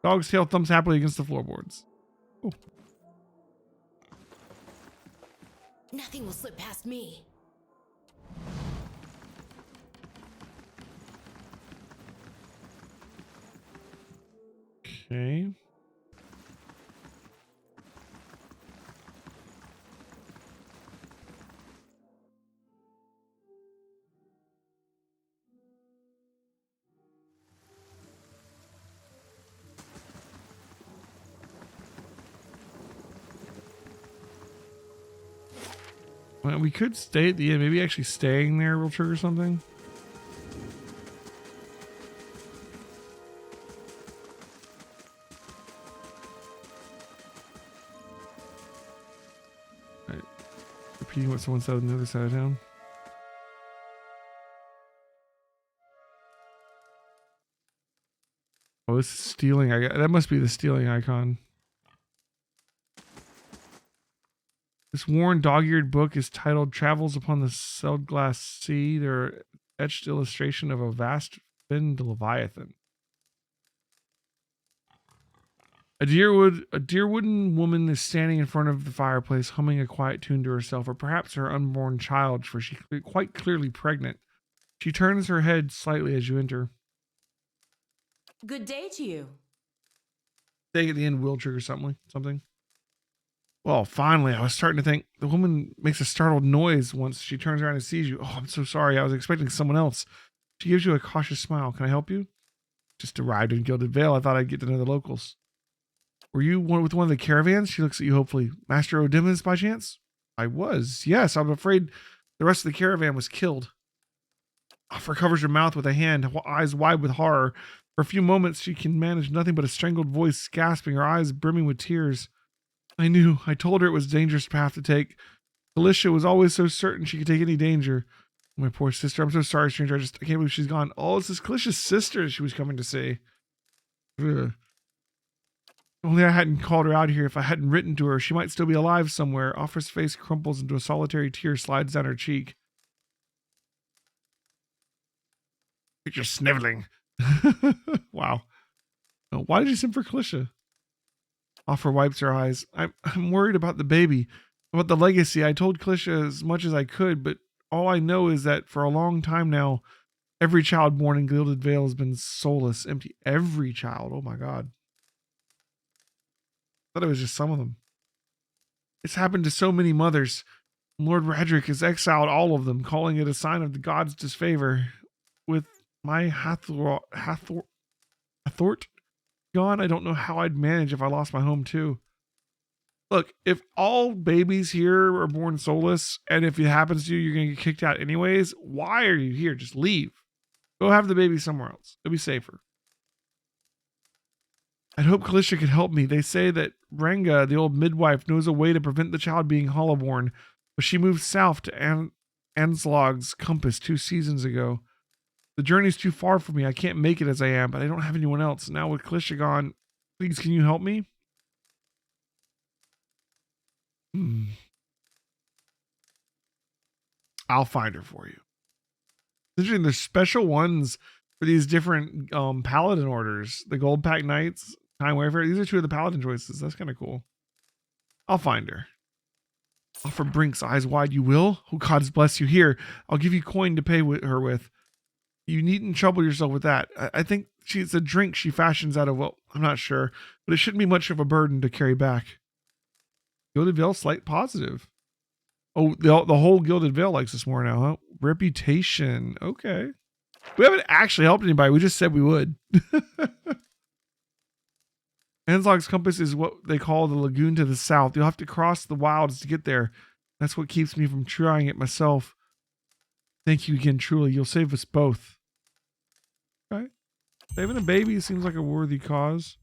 Dog's tail thumps happily against the floorboards. Oh. Nothing will slip past me. Okay. Well, we could stay at the end. Maybe actually staying there will trigger something. Right. Repeating what someone said on the other side of town. Oh, this is stealing. That must be the stealing icon. This worn, dog-eared book is titled Travels Upon the Sealed Glass Sea. There are etched illustration of a vast finned leviathan. A dear wooden woman is standing in front of the fireplace, humming a quiet tune to herself, or perhaps her unborn child, for she is quite clearly pregnant. She turns her head slightly as you enter. Good day to you. Staying at the end will trigger something. Well, finally, I was starting to think. The woman makes a startled noise once she turns around and sees you. Oh, I'm so sorry. I was expecting someone else. She gives you a cautious smile. Can I help you? Just arrived in Gilded Vale. I thought I'd get to know the locals. Were you with one of the caravans? She looks at you hopefully. Master Odimus, by chance? I was. Yes, I'm afraid the rest of the caravan was killed. Offer covers her mouth with a hand, eyes wide with horror. For a few moments, she can manage nothing but a strangled voice, gasping, her eyes brimming with tears. I knew. I told her it was a dangerous path to take. Alicia was always so certain she could take any danger. My poor sister. I'm so sorry, stranger. I can't believe she's gone. Oh, it's this Kalicia's sister she was coming to see. Ugh. Only I hadn't called her out here. If I hadn't written to her, she might still be alive somewhere. Offer's face crumples into a solitary tear slides down her cheek. You're just sniveling. Wow. Oh, why did you send for Kalisha? Offer wipes her eyes. I'm worried about the baby, about the legacy. I told Kalisha as much as I could, but all I know is that for a long time now, every child born in Gilded Vale has been soulless, empty. Every child. Oh my God. I thought it was just some of them. It's happened to so many mothers. Lord Radric has exiled all of them, calling it a sign of the gods' disfavor. With my Hathort gone, I don't know how I'd manage if I lost my home too. Look, if all babies here are born soulless, and if it happens to you, you're going to get kicked out anyways, why are you here? Just leave. Go have the baby somewhere else. It'll be safer. I'd hope Kalisha could help me. They say that Ranga, the old midwife, knows a way to prevent the child being hollowborn, but she moved south to Anslog's compass 2 seasons ago. The journey's too far for me. I can't make it as I am, but I don't have anyone else. Now with Kalisha gone, please, can you help me? I'll find her for you. Interesting, there's special ones for these different paladin orders. The Gold Pack Knights, Time Wayfarer. These are 2 of the paladin choices. That's kind of cool. I'll find her. Offer Brink's eyes wide, you will? Oh, God bless you. Here, I'll give you coin to pay her with. You needn't trouble yourself with that. I think it's a drink she fashions out of, well, I'm not sure, but it shouldn't be much of a burden to carry back. Gilded Veil, slight positive. Oh, the whole Gilded Veil likes us more now, huh? Reputation. Okay. We haven't actually helped anybody. We just said we would. Anslog's compass is what they call the lagoon to the south. You'll have to cross the wilds to get there. That's what keeps me from trying it myself. Thank you again, truly. You'll save us both. Okay. Saving a baby seems like a worthy cause.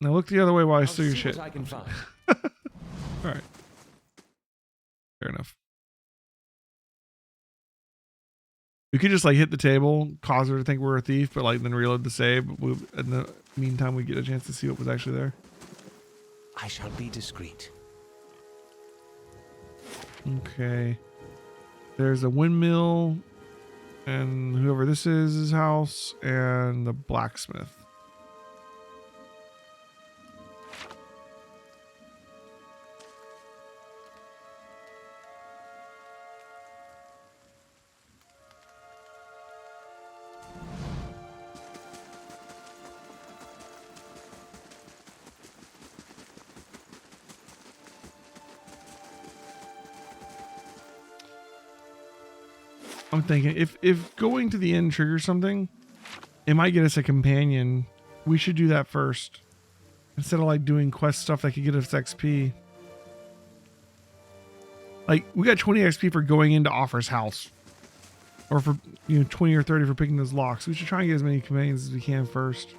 Now look the other way while I steal your shit. I can find. All right. Fair enough. We could just like hit the table, cause her to think we're a thief, but like then reload the save. In the meantime, we get a chance to see what was actually there. I shall be discreet. Okay. There's a windmill, and whoever this is, his house, and the blacksmith. I'm thinking if going to the inn triggers something, it might get us a companion. We should do that first instead of like doing quest stuff that could get us XP. Like we got 20 XP for going into Offer's house, or for 20 or 30 for picking those locks. We should try and get as many companions as we can first.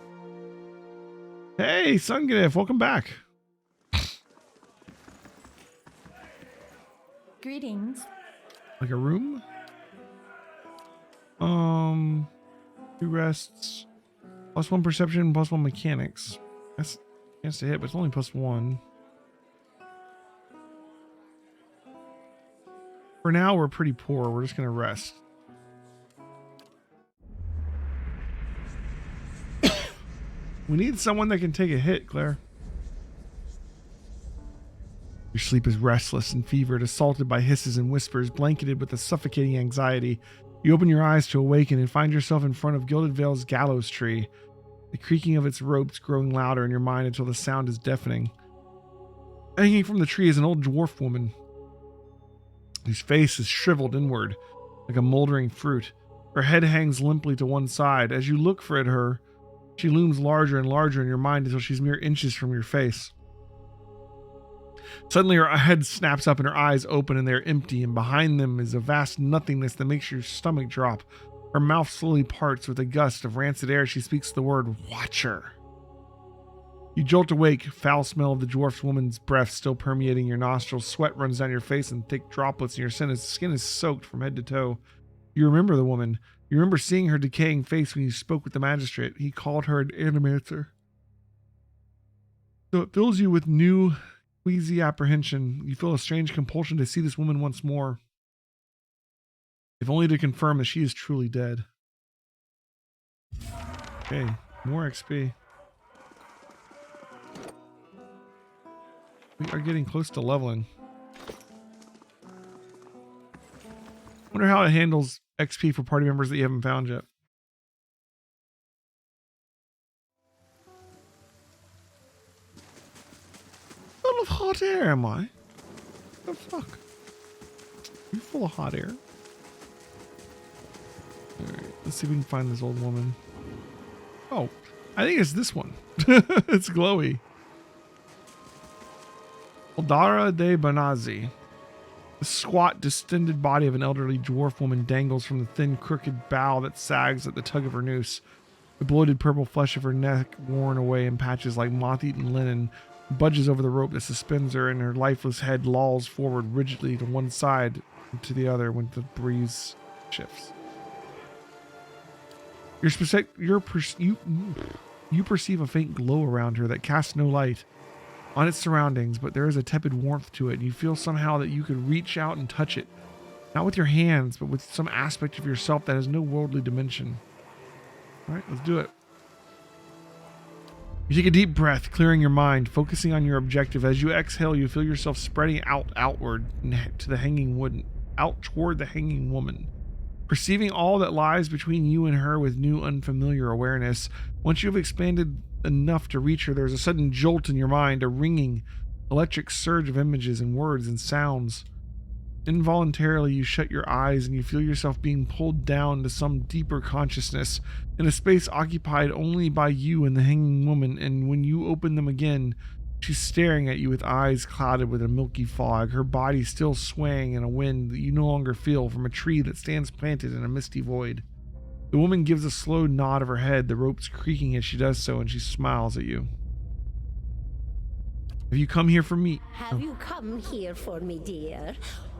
Hey, Sungadif, welcome back. Greetings. Like a room? 2 rests, +1 perception, +1 mechanics. That's a chance to hit, but it's only +1. For now, we're pretty poor. We're just gonna rest. We need someone that can take a hit, Claire. Your sleep is restless and fevered, assaulted by hisses and whispers, blanketed with a suffocating anxiety. You open your eyes to awaken and find yourself in front of Gilded Veil's gallows tree, the creaking of its ropes growing louder in your mind until the sound is deafening. Hanging from the tree is an old dwarf woman, whose face is shriveled inward like a moldering fruit. Her head hangs limply to one side. As you look at her, she looms larger and larger in your mind until she's mere inches from your face. Suddenly her head snaps up and her eyes open and they're empty, and behind them is a vast nothingness that makes your stomach drop. Her mouth slowly parts with a gust of rancid air. She speaks the word Watcher. You jolt awake, foul smell of the dwarf woman's breath still permeating your nostrils. Sweat runs down your face in thick droplets, and your skin is soaked from head to toe. You remember the woman. You remember seeing her decaying face when you spoke with the magistrate. He called her an animator. So it fills you with new, queasy apprehension. You feel a strange compulsion to see this woman once more, if only to confirm that she is truly dead. Okay, more XP. We are getting close to leveling. Wonder how it handles XP for party members that you haven't found yet. Full of hot air, am I? The fuck? You full of hot air? Alright, let's see if we can find this old woman. Oh, I think it's this one. It's glowy. Aldara de Banazi. The squat, distended body of an elderly dwarf woman dangles from the thin, crooked bough that sags at the tug of her noose. The bloated purple flesh of her neck, worn away in patches like moth-eaten linen, budges over the rope that suspends her, and her lifeless head lolls forward rigidly to one side and to the other when the breeze shifts. You perceive a faint glow around her that casts no light on its surroundings, but there is a tepid warmth to it, and you feel somehow that you could reach out and touch it. Not with your hands, but with some aspect of yourself that has no worldly dimension. All right, let's do it. You take a deep breath, clearing your mind, focusing on your objective. As you exhale, you feel yourself spreading outward to the hanging woman, out toward the hanging woman. Perceiving all that lies between you and her with new, unfamiliar awareness. Once you have expanded enough to reach her, there's a sudden jolt in your mind, a ringing, electric surge of images and words and sounds. Involuntarily, you shut your eyes and you feel yourself being pulled down to some deeper consciousness in a space occupied only by you and the hanging woman, and when you open them again, she's staring at you with eyes clouded with a milky fog, her body still swaying in a wind that you no longer feel from a tree that stands planted in a misty void. The woman gives a slow nod of her head, the ropes creaking as she does so, and she smiles at you. Have you come here for me? Have you come here for me, dear?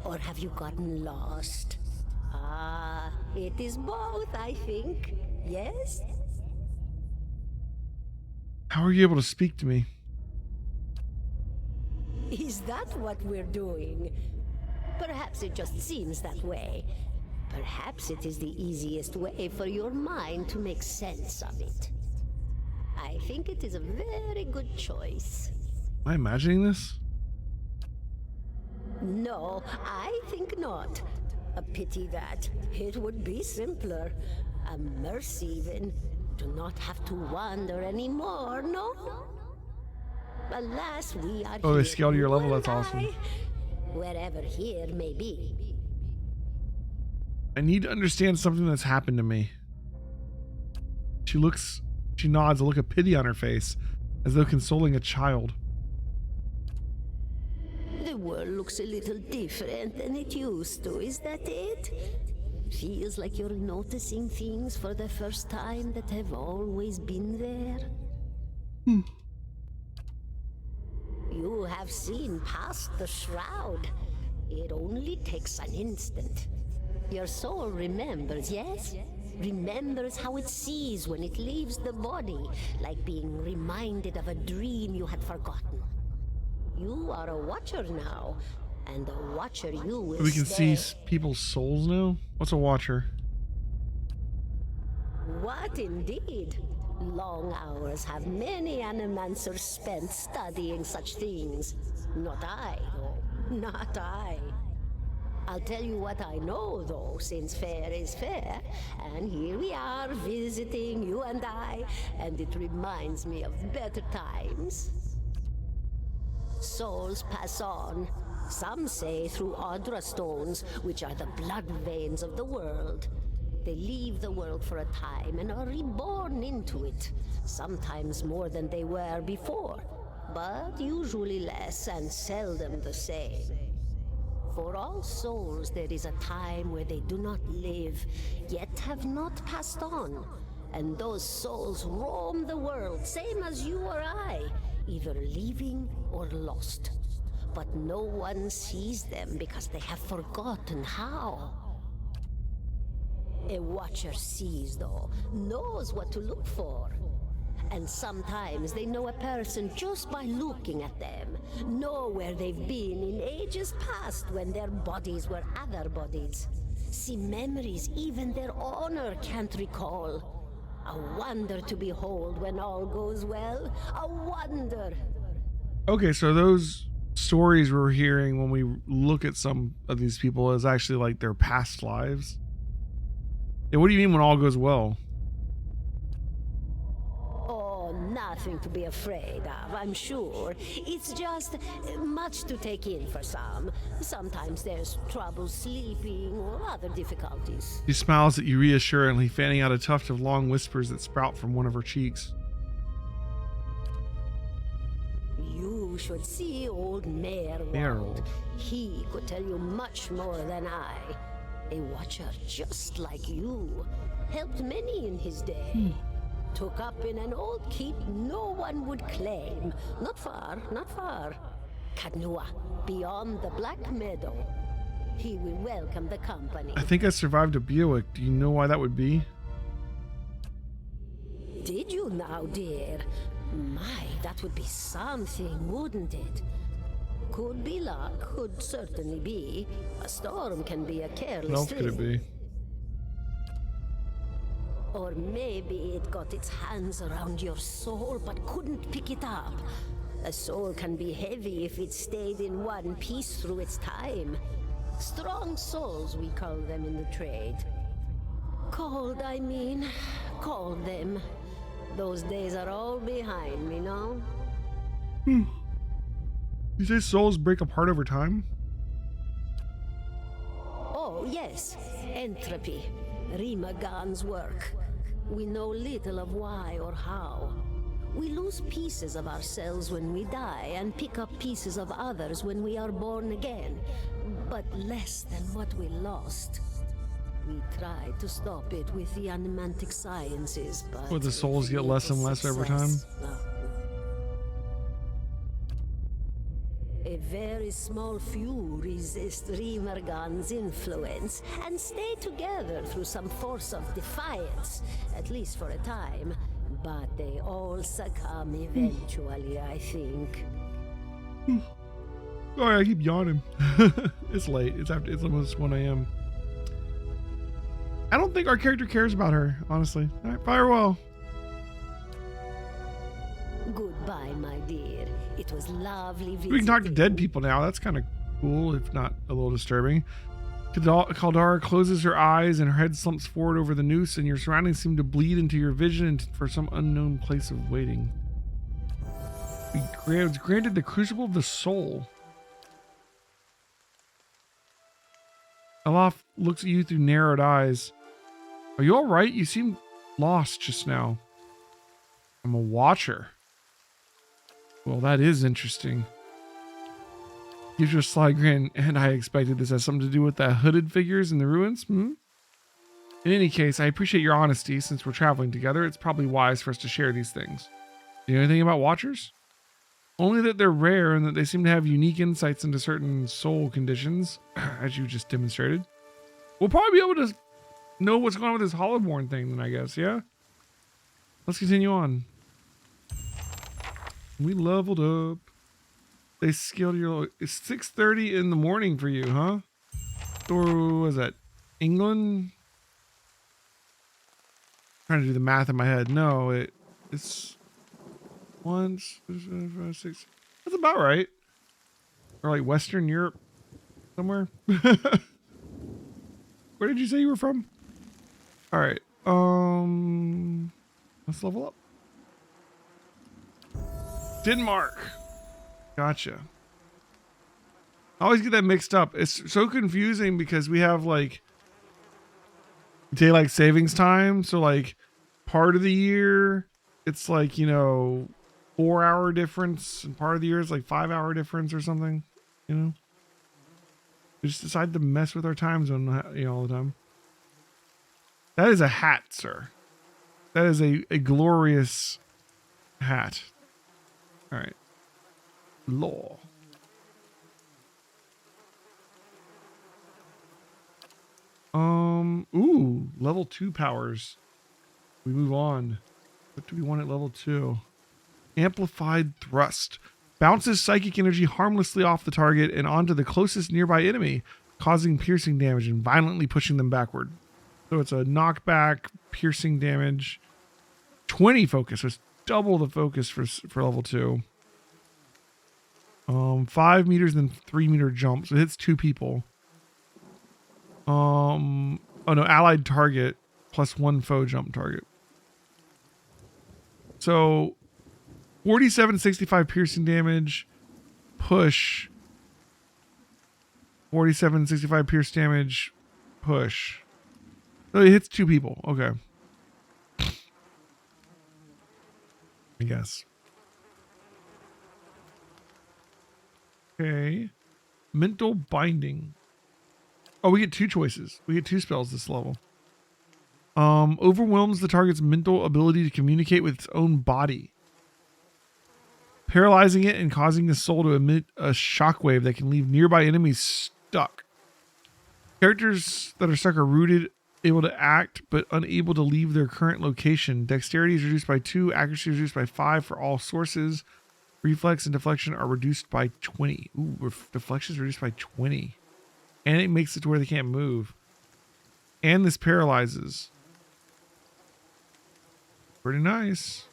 Or have you gotten lost? Ah, it is both, I think. Yes? How are you able to speak to me? Is that what we're doing? Perhaps it just seems that way. Perhaps it is the easiest way for your mind to make sense of it. I think it is a very good choice. Am I imagining this? No, I think not. A pity that. It would be simpler. A mercy even. To not have to wander anymore, no? Alas, we are Oh, they here, scaled to your level, you that's and awesome. I, wherever here may be. I need to understand something that's happened to me. She nods, a look of pity on her face, as though consoling a child. The world looks a little different than it used to, is that it? Feels like you're noticing things for the first time that have always been there. You have seen past the shroud. It only takes an instant. Your soul remembers, yes? Remembers how it sees when it leaves the body, like being reminded of a dream you had forgotten. You are a watcher now, and a watcher you will We can stay. see people's souls now? What's a watcher? What indeed? Long hours have many animancers spent studying such things. Not I, though. Not I. I'll tell you what I know, though, since fair is fair. And here we are visiting, you and I, and it reminds me of better times. Souls pass on. Some say through Audra stones, which are the blood veins of the world. They leave the world for a time and are reborn into it, sometimes more than they were before, but usually less and seldom the same. For all souls there is a time where they do not live, yet have not passed on, and those souls roam the world, same as you or I, either leaving or lost. But no one sees them because they have forgotten how. A watcher sees, though, knows what to look for. And sometimes they know a person just by looking at them, know where they've been in ages past when their bodies were other bodies. See memories even their owner can't recall. A wonder to behold when all goes well. A wonder. Okay, so those stories we're hearing when we look at some of these people is actually like their past lives. Yeah, what do you mean when all goes well? Oh, nothing to be afraid of, I'm sure. It's just much to take in for some. Sometimes there's trouble sleeping or other difficulties. She smiles at you reassuringly, fanning out a tuft of long whispers that sprout from one of her cheeks. You should see old Merwold. He could tell you much more than I. A watcher just like you. Helped many in his day. took up in an old keep no one would claim. Not far, not far. Kadnua, beyond the Black Meadow. He will welcome the company. I think I survived a Buick. Do you know why that would be? Did you now, dear? My, that would be something, wouldn't it? Could be luck, could certainly be. A storm can be a careless What else thing. could it be? Or maybe it got its hands around your soul but couldn't pick it up. A soul can be heavy if it stayed in one piece through its time. Strong souls, we call them in the trade. Cold, I mean. Called them. Those days are all behind me, no? You say souls break apart over time? Oh, yes. Entropy. Rimagan's work. We know little of why or how. We lose pieces of ourselves when we die and pick up pieces of others when we are born again, but less than what we lost. We tried to stop it with the animantic sciences, but... Or the souls get less and less over time? A very small few resist Rimergan's influence and stay together through some force of defiance, at least for a time. But they all succumb eventually, I think. Sorry, I keep yawning. It's late. It's almost 1 a.m. I don't think our character cares about her, honestly. All right, farewell. Goodbye, my dear. It was lovely visiting. We can talk to dead people now. That's kind of cool, if not a little disturbing. Caldara closes her eyes and her head slumps forward over the noose, and your surroundings seem to bleed into your vision for some unknown place of waiting. We was granted the Crucible of the Soul. Alaf looks at you through narrowed eyes. Are you all right? You seemed lost just now. I'm a watcher. Well, that is interesting. Gives you a sly grin, and I expected this has something to do with the hooded figures in the ruins. In any case, I appreciate your honesty. Since we're traveling together, it's probably wise for us to share these things. Do you know anything about Watchers? Only that they're rare and that they seem to have unique insights into certain soul conditions, as you just demonstrated. We'll probably be able to know what's going on with this Hollowborn thing then, I guess, yeah? Let's continue on. We leveled up. They scaled your... It's 6:30 in the morning for you, huh? Or was that England? Trying to do the math in my head. No, it's... 1, 5, 6... That's about right. Or like Western Europe somewhere. Where did you say you were from? All right. Let's level up. Denmark. Gotcha. I always get that mixed up. It's so confusing because we have like daylight savings time. So like part of the year, it's like, 4-hour difference, and part of the year is like 5-hour difference or something, We just decide to mess with our time zone, all the time. That is a hat, sir. That is a glorious hat. All right. Law. Ooh, level 2 powers. We move on. What do we want at level 2? Amplified thrust. Bounces psychic energy harmlessly off the target and onto the closest nearby enemy, causing piercing damage and violently pushing them backward. So it's a knockback, piercing damage. 20 focus, so it's double the focus for level 2. 5 meters and 3 meter jump, so it hits 2 people. Oh no, allied target plus 1 foe jump target. So 47, 65 piercing damage, push. 47, 65 pierce damage, push. So it hits 2 people. Okay. I guess. Okay. Mental binding. Oh, we get 2 choices. We get 2 spells this level. Overwhelms the target's mental ability to communicate with its own body, paralyzing it and causing the soul to emit a shockwave that can leave nearby enemies stuck. Characters that are stuck are rooted, able to act, but unable to leave their current location. Dexterity is reduced by 2, accuracy is reduced by 5 for all sources. Reflex and deflection are reduced by 20. Ooh, deflection is reduced by 20. And it makes it to where they can't move. And this paralyzes. Pretty nice.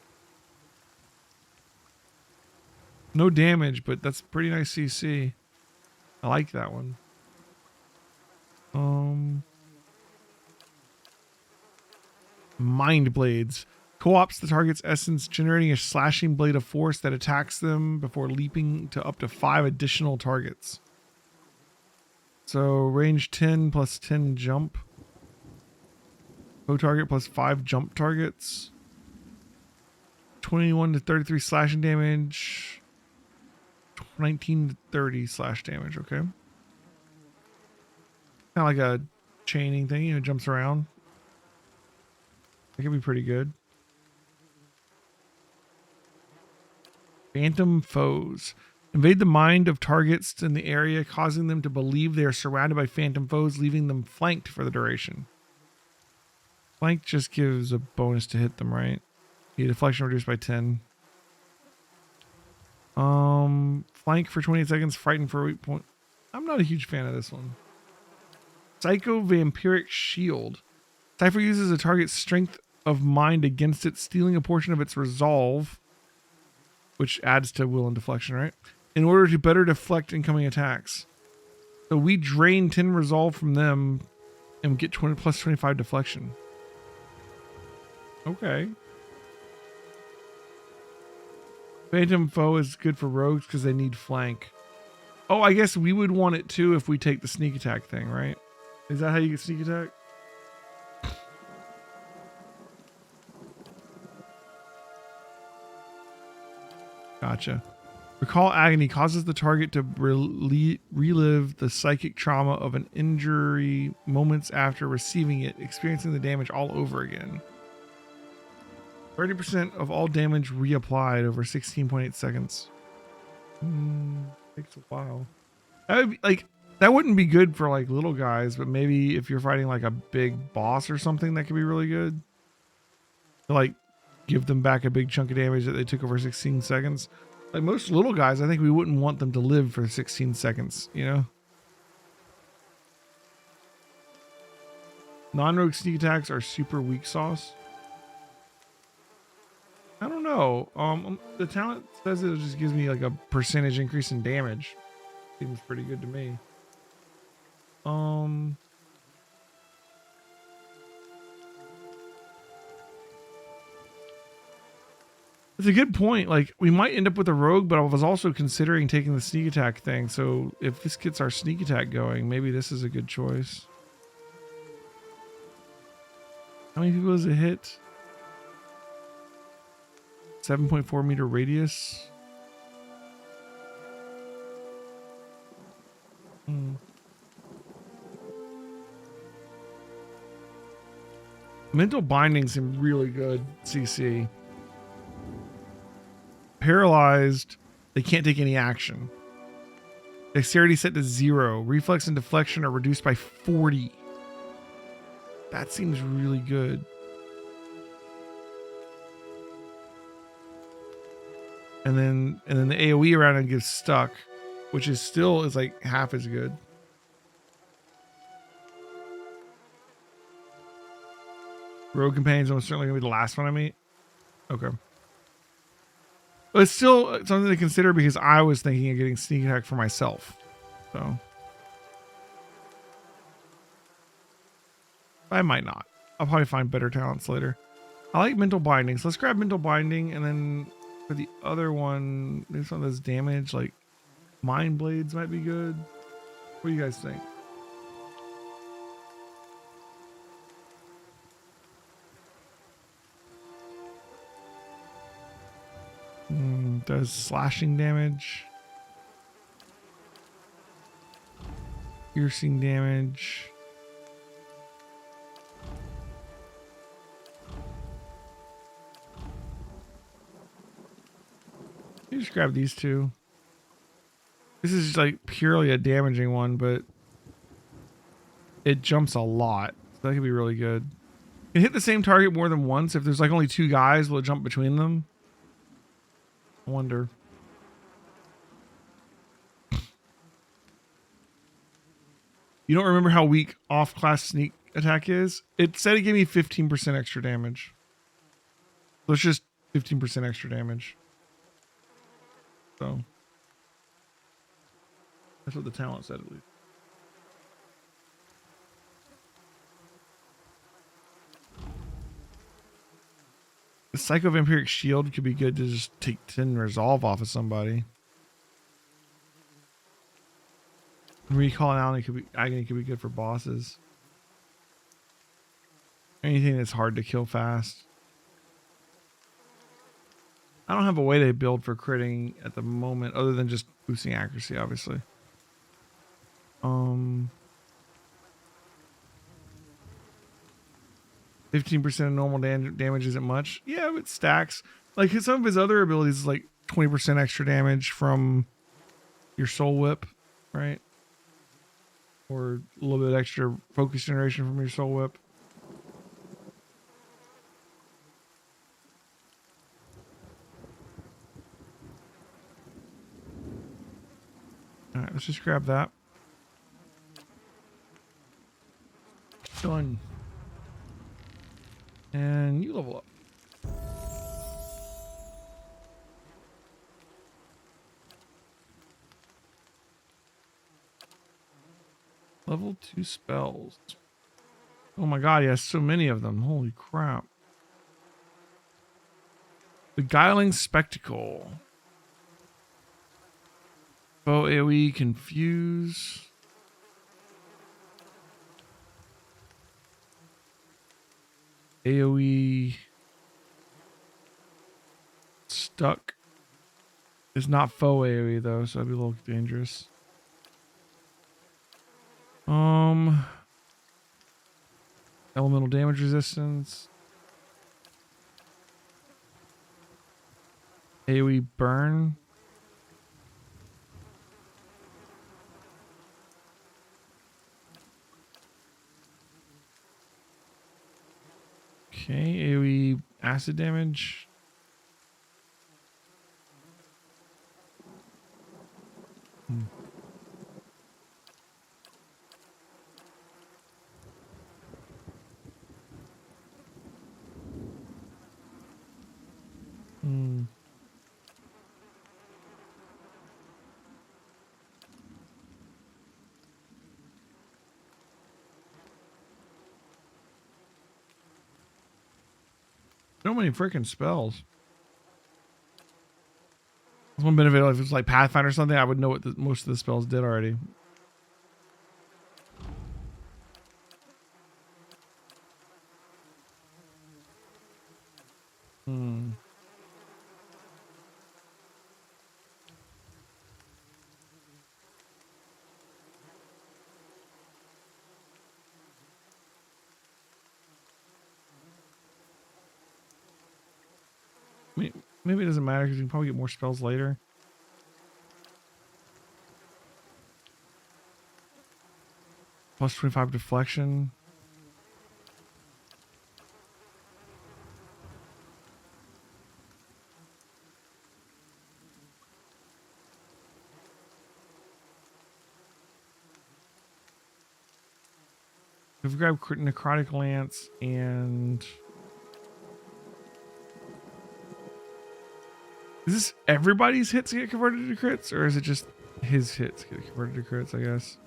No damage, but that's pretty nice CC. I like that one. Mind blades. Co-ops the target's essence, generating a slashing blade of force that attacks them before leaping to up to 5 additional targets. So range 10 plus 10 jump. Co-target plus 5 jump targets. 21 to 33 slashing damage. 19 to 30 slash damage, okay. Kind of like a chaining thing, you know, jumps around. That could be pretty good. Phantom foes. Invade the mind of targets in the area, causing them to believe they are surrounded by phantom foes, leaving them flanked for the duration. Flank just gives a bonus to hit them, right? Yeah, deflection reduced by 10. Flank for 28 seconds, frightened for 8 point. I'm not a huge fan of this one. Psycho Vampiric Shield. Cipher uses a target's strength of mind against it, stealing a portion of its resolve, which adds to will and deflection, right? In order to better deflect incoming attacks. So we drain 10 resolve from them and get 20 plus 25 deflection. Okay. Phantom foe is good for rogues because they need flank. Oh, I guess we would want it too if we take the sneak attack thing, right? Is that how you get sneak attack? Gotcha. Recall agony causes the target to relive the psychic trauma of an injury moments after receiving it, experiencing the damage all over again. 30% of all damage reapplied over 16.8 seconds. Takes a while. That would be, like, that wouldn't be good for like little guys, but maybe if you're fighting like a big boss or something, that could be really good. To like give them back a big chunk of damage that they took over 16 seconds. Like most little guys, I think we wouldn't want them to live for 16 seconds, you know? Non-rogue sneak attacks are super weak sauce. I don't know. The talent says it just gives me like a percentage increase in damage. Seems pretty good to me. It's a good point. Like we might end up with a rogue, but I was also considering taking the sneak attack thing. So if this gets our sneak attack going, maybe this is a good choice. How many people does it hit? 7.4 meter radius. Mental binding seemed really good. CC. Paralyzed. They can't take any action. Dexterity set to 0. Reflex and deflection are reduced by 40. That seems really good. And then the AoE around it gets stuck, which is still is like half as good. Rogue Companion's almost certainly gonna be the last one I meet. Okay. But it's still something to consider because I was thinking of getting sneak attack for myself. So I might not. I'll probably find better talents later. I like mental bindings. Let's grab mental binding, and then for the other one, there's some of this damage, like mind blades might be good. What do you guys think? Does slashing damage, piercing damage. You just grab these two. This is like purely a damaging one, but it jumps a lot. So that could be really good. It hit the same target more than once. If there's like only two guys, will it jump between them? I wonder. You don't remember how weak off-class sneak attack is? It said it gave me 15% extra damage. So it's just 15% extra damage. So that's what the talent said at least. The Psycho Vampiric Shield could be good to just take 10 resolve off of somebody. Recall and agony could be good for bosses. Anything that's hard to kill fast. I don't have a way to build for critting at the moment other than just boosting accuracy, obviously. 15% of normal damage isn't much. Yeah, it stacks. Like some of his other abilities is like 20% extra damage from your soul whip, right? Or a little bit extra focus generation from your soul whip. All right, let's just grab that. Done. And you level up. Level 2 spells. Oh my god, he has so many of them. Holy crap. Beguiling Spectacle. Foe AoE Confuse. AoE Stuck. It's not foe AoE though, so that'd be a little dangerous. Elemental damage resistance. AoE burn. Okay, AoE acid damage. So many freaking spells. That's one benefit. If it's like Pathfinder or something, I would know what most of the spells did already. Maybe it doesn't matter because you can probably get more spells later. Plus 25 deflection. We've grabbed Necrotic Lance and... Is this everybody's hits get converted to crits, or is it just his hits get converted to crits, I guess?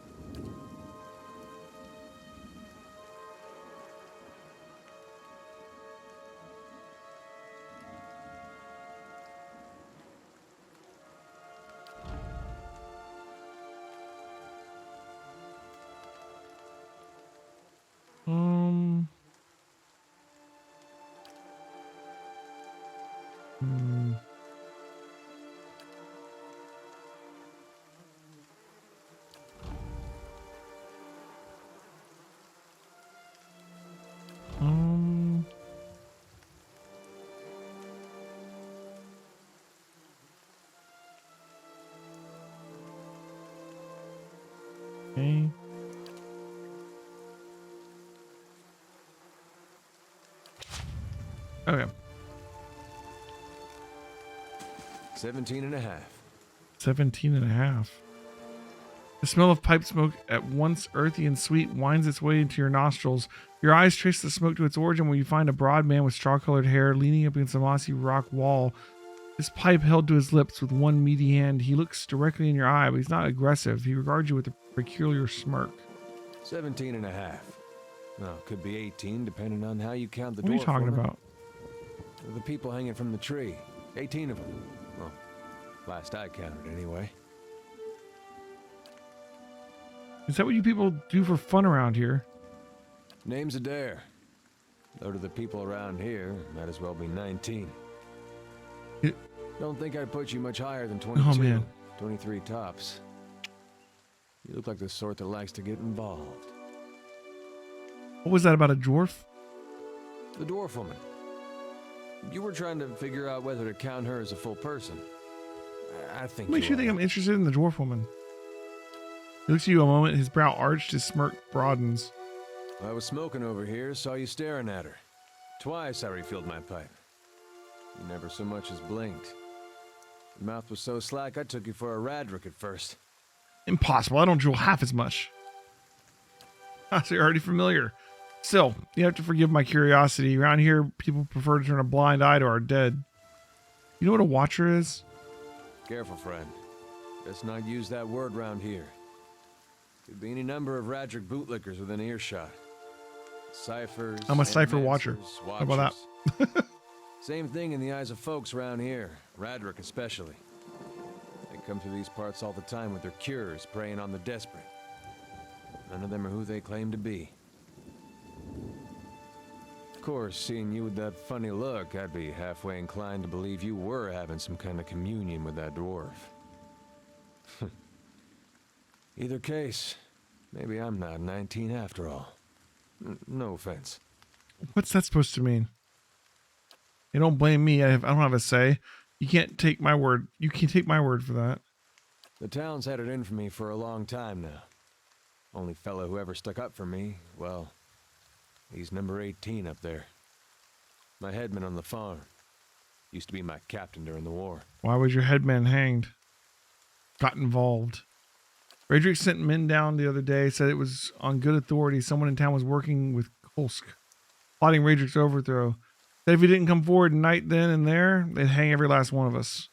Okay. Okay. 17 and a half. 17 and a half. The smell of pipe smoke, at once earthy and sweet, winds its way into your nostrils. Your eyes trace the smoke to its origin when you find a broad man with straw-colored hair leaning up against a mossy rock wall. His pipe held to his lips with one meaty hand. He looks directly in your eye, but he's not aggressive. He regards you with a peculiar smirk. 17 and a half. No, could be 18, depending on how you count the What are you dwarf talking woman. about? The people hanging from the tree. 18 of them. Well, last I counted, anyway. Is that what you people do for fun around here? Name's Adair. Though to the people around here, might as well be 19. Don't think I'd put you much higher than 22. Oh, man. 23 tops. You look like the sort that likes to get involved. What was that about a dwarf? The dwarf woman. You were trying to figure out whether to count her as a full person. I think What makes you think are. I'm interested in the dwarf woman? He looks at you a moment, his brow arched, his smirk broadens. I was smoking over here, saw you staring at her. Twice I refilled my pipe. You never so much as blinked. Your mouth was so slack I took you for a Radric at first. Impossible, I don't drool half as much. Ah, so you're already familiar. Still, you have to forgive my curiosity. Around here, people prefer to turn a blind eye to our dead. You know what a watcher is? Careful, friend. Let's not use that word round here. Could be any number of Radric bootlickers within earshot. Ciphers. I'm a cipher watcher. enhancers, How about watchers. Same thing in the eyes of folks around here, Radric especially. They come through these parts all the time with their cures, preying on the desperate. None of them are who they claim to be. Of course, seeing you with that funny look, I'd be halfway inclined to believe you were having some kind of communion with that dwarf. Either case, maybe I'm not 19 after all. No offense. What's that supposed to mean? You don't blame me. I don't have a say. You can't take my word. You can't take my word for that. The town's had it in for me for a long time now. Only fellow who ever stuck up for me, well, he's number 18 up there. My headman on the farm. Used to be my captain during the war. Why was your headman hanged? Got involved. Radric sent men down the other day, said it was on good authority someone in town was working with Kolsk, plotting Radric's overthrow. Said if he didn't come forward night then and there, they'd hang every last one of us.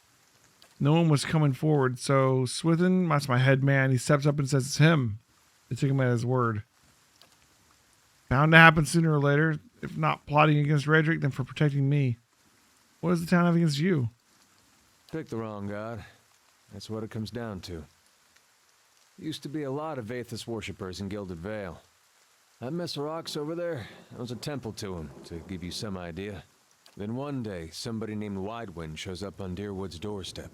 No one was coming forward, so Swithin, that's my head man, he steps up and says it's him. They took him at his word. Bound to happen sooner or later, if not plotting against Radric, then for protecting me. What does the town have against you? Pick the wrong god. That's what it comes down to. Used to be a lot of Aethys worshippers in Gilded Vale. That mess of rocks over there, that was a temple to him, to give you some idea. Then one day, somebody named Widewind shows up on Deerwood's doorstep.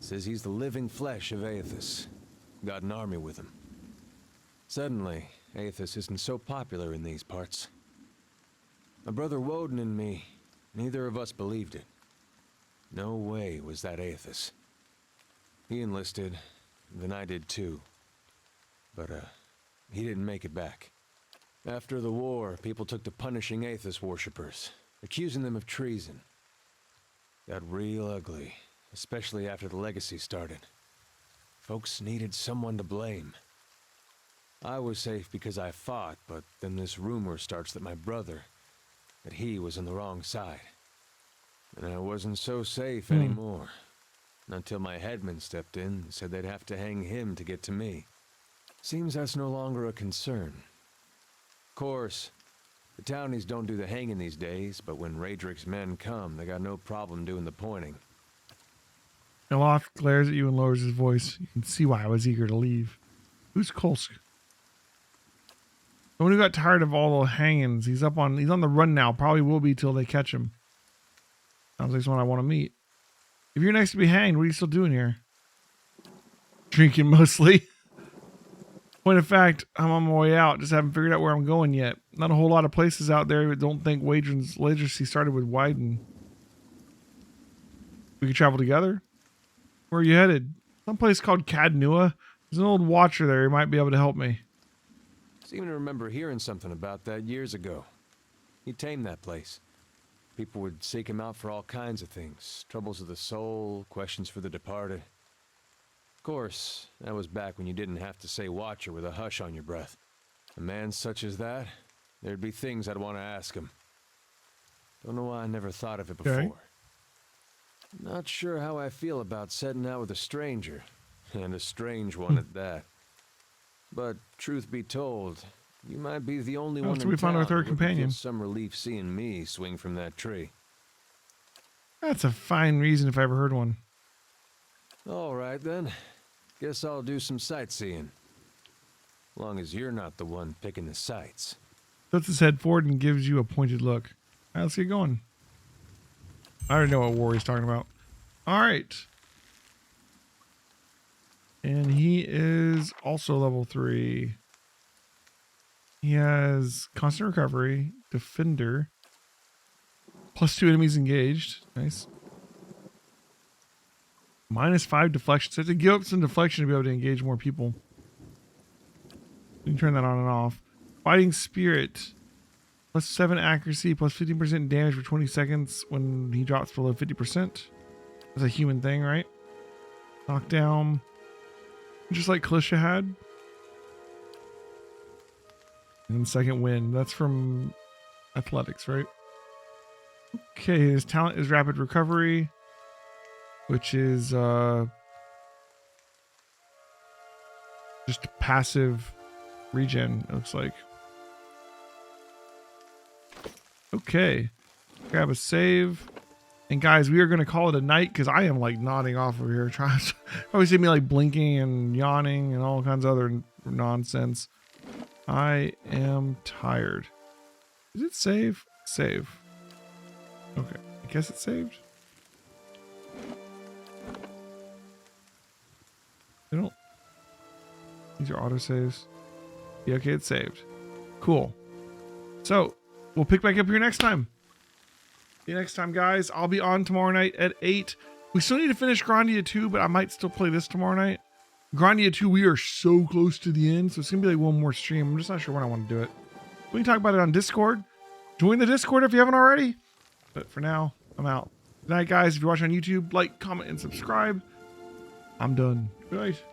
Says he's the living flesh of Aethys. Got an army with him. Suddenly, Aethys isn't so popular in these parts. My brother Woden and me, neither of us believed it. No way was that Aethys. He enlisted, then I did too. But, he didn't make it back. After the war, people took to punishing Aethys worshippers, accusing them of treason. Got real ugly, especially after the legacy started. Folks needed someone to blame. I was safe because I fought, but then this rumor starts that my brother, that he was on the wrong side. And I wasn't so safe anymore. Until my headman stepped in and said they'd have to hang him to get to me. Seems that's no longer a concern. Of course, the townies don't do the hanging these days, but when Radric's men come, they got no problem doing the pointing. Eloth glares at you and lowers his voice. You can see why I was eager to leave. Who's Kolsk? The one who got tired of all the hangings. He's on the run now. Probably will be till they catch him. Sounds like someone I want to meet. If you're next to be hanged, what are you still doing here? Drinking mostly. Point of fact, I'm on my way out. Just haven't figured out where I'm going yet. Not a whole lot of places out there that don't think Wadrin's legacy started with Wyden. We could travel together. Where are you headed? Some place called Cadnua. There's an old watcher there. He might be able to help me. Seem to remember hearing something about that years ago. He tamed that place. People would seek him out for all kinds of things. Troubles of the soul, questions for the departed. Of course, that was back when you didn't have to say watcher with a hush on your breath. A man such as that, there'd be things I'd want to ask him. Don't know why I never thought of it before. Okay. Not sure how I feel about setting out with a stranger, and a strange one at that. But truth be told, you might be the only one After in we find our town third who would companion. feel some relief seeing me swing from that tree. That's a fine reason if I ever heard one. All right then. Guess I'll do some sightseeing. Long as you're not the one picking the sights. Puts his head forward and gives you a pointed look. All right, let's get going. I already know what war he's talking about. All right. And he is also level 3. He has constant recovery, defender, +2 enemies engaged. Nice. -5 deflection. So to give up some deflection to be able to engage more people. You can turn that on and off. Fighting spirit. +7 accuracy, +15% damage for 20 seconds when he drops below 50%. That's a human thing, right? Knockdown. Just like Kalisha had. And second wind. That's from athletics, right? Okay, his talent is rapid recovery, which is just passive regen, it looks like. Okay. Grab a save. And guys, we are going to call it a night because I am like nodding off over here. Trying to probably see me like blinking and yawning and all kinds of other nonsense. I am tired. Did it save? Save. Okay. I guess it saved. They don't. These are autosaves. Yeah, okay, it's saved. Cool. So, we'll pick back up here next time. See you next time, guys. I'll be on tomorrow night at 8. We still need to finish Grandia 2, but I might still play this tomorrow night. Grandia 2, we are so close to the end, so it's going to be like one more stream. I'm just not sure when I want to do it. We can talk about it on Discord. Join the Discord if you haven't already. But for now, I'm out. Good night, guys. If you're watching on YouTube, like, comment, and subscribe. I'm done. Good night.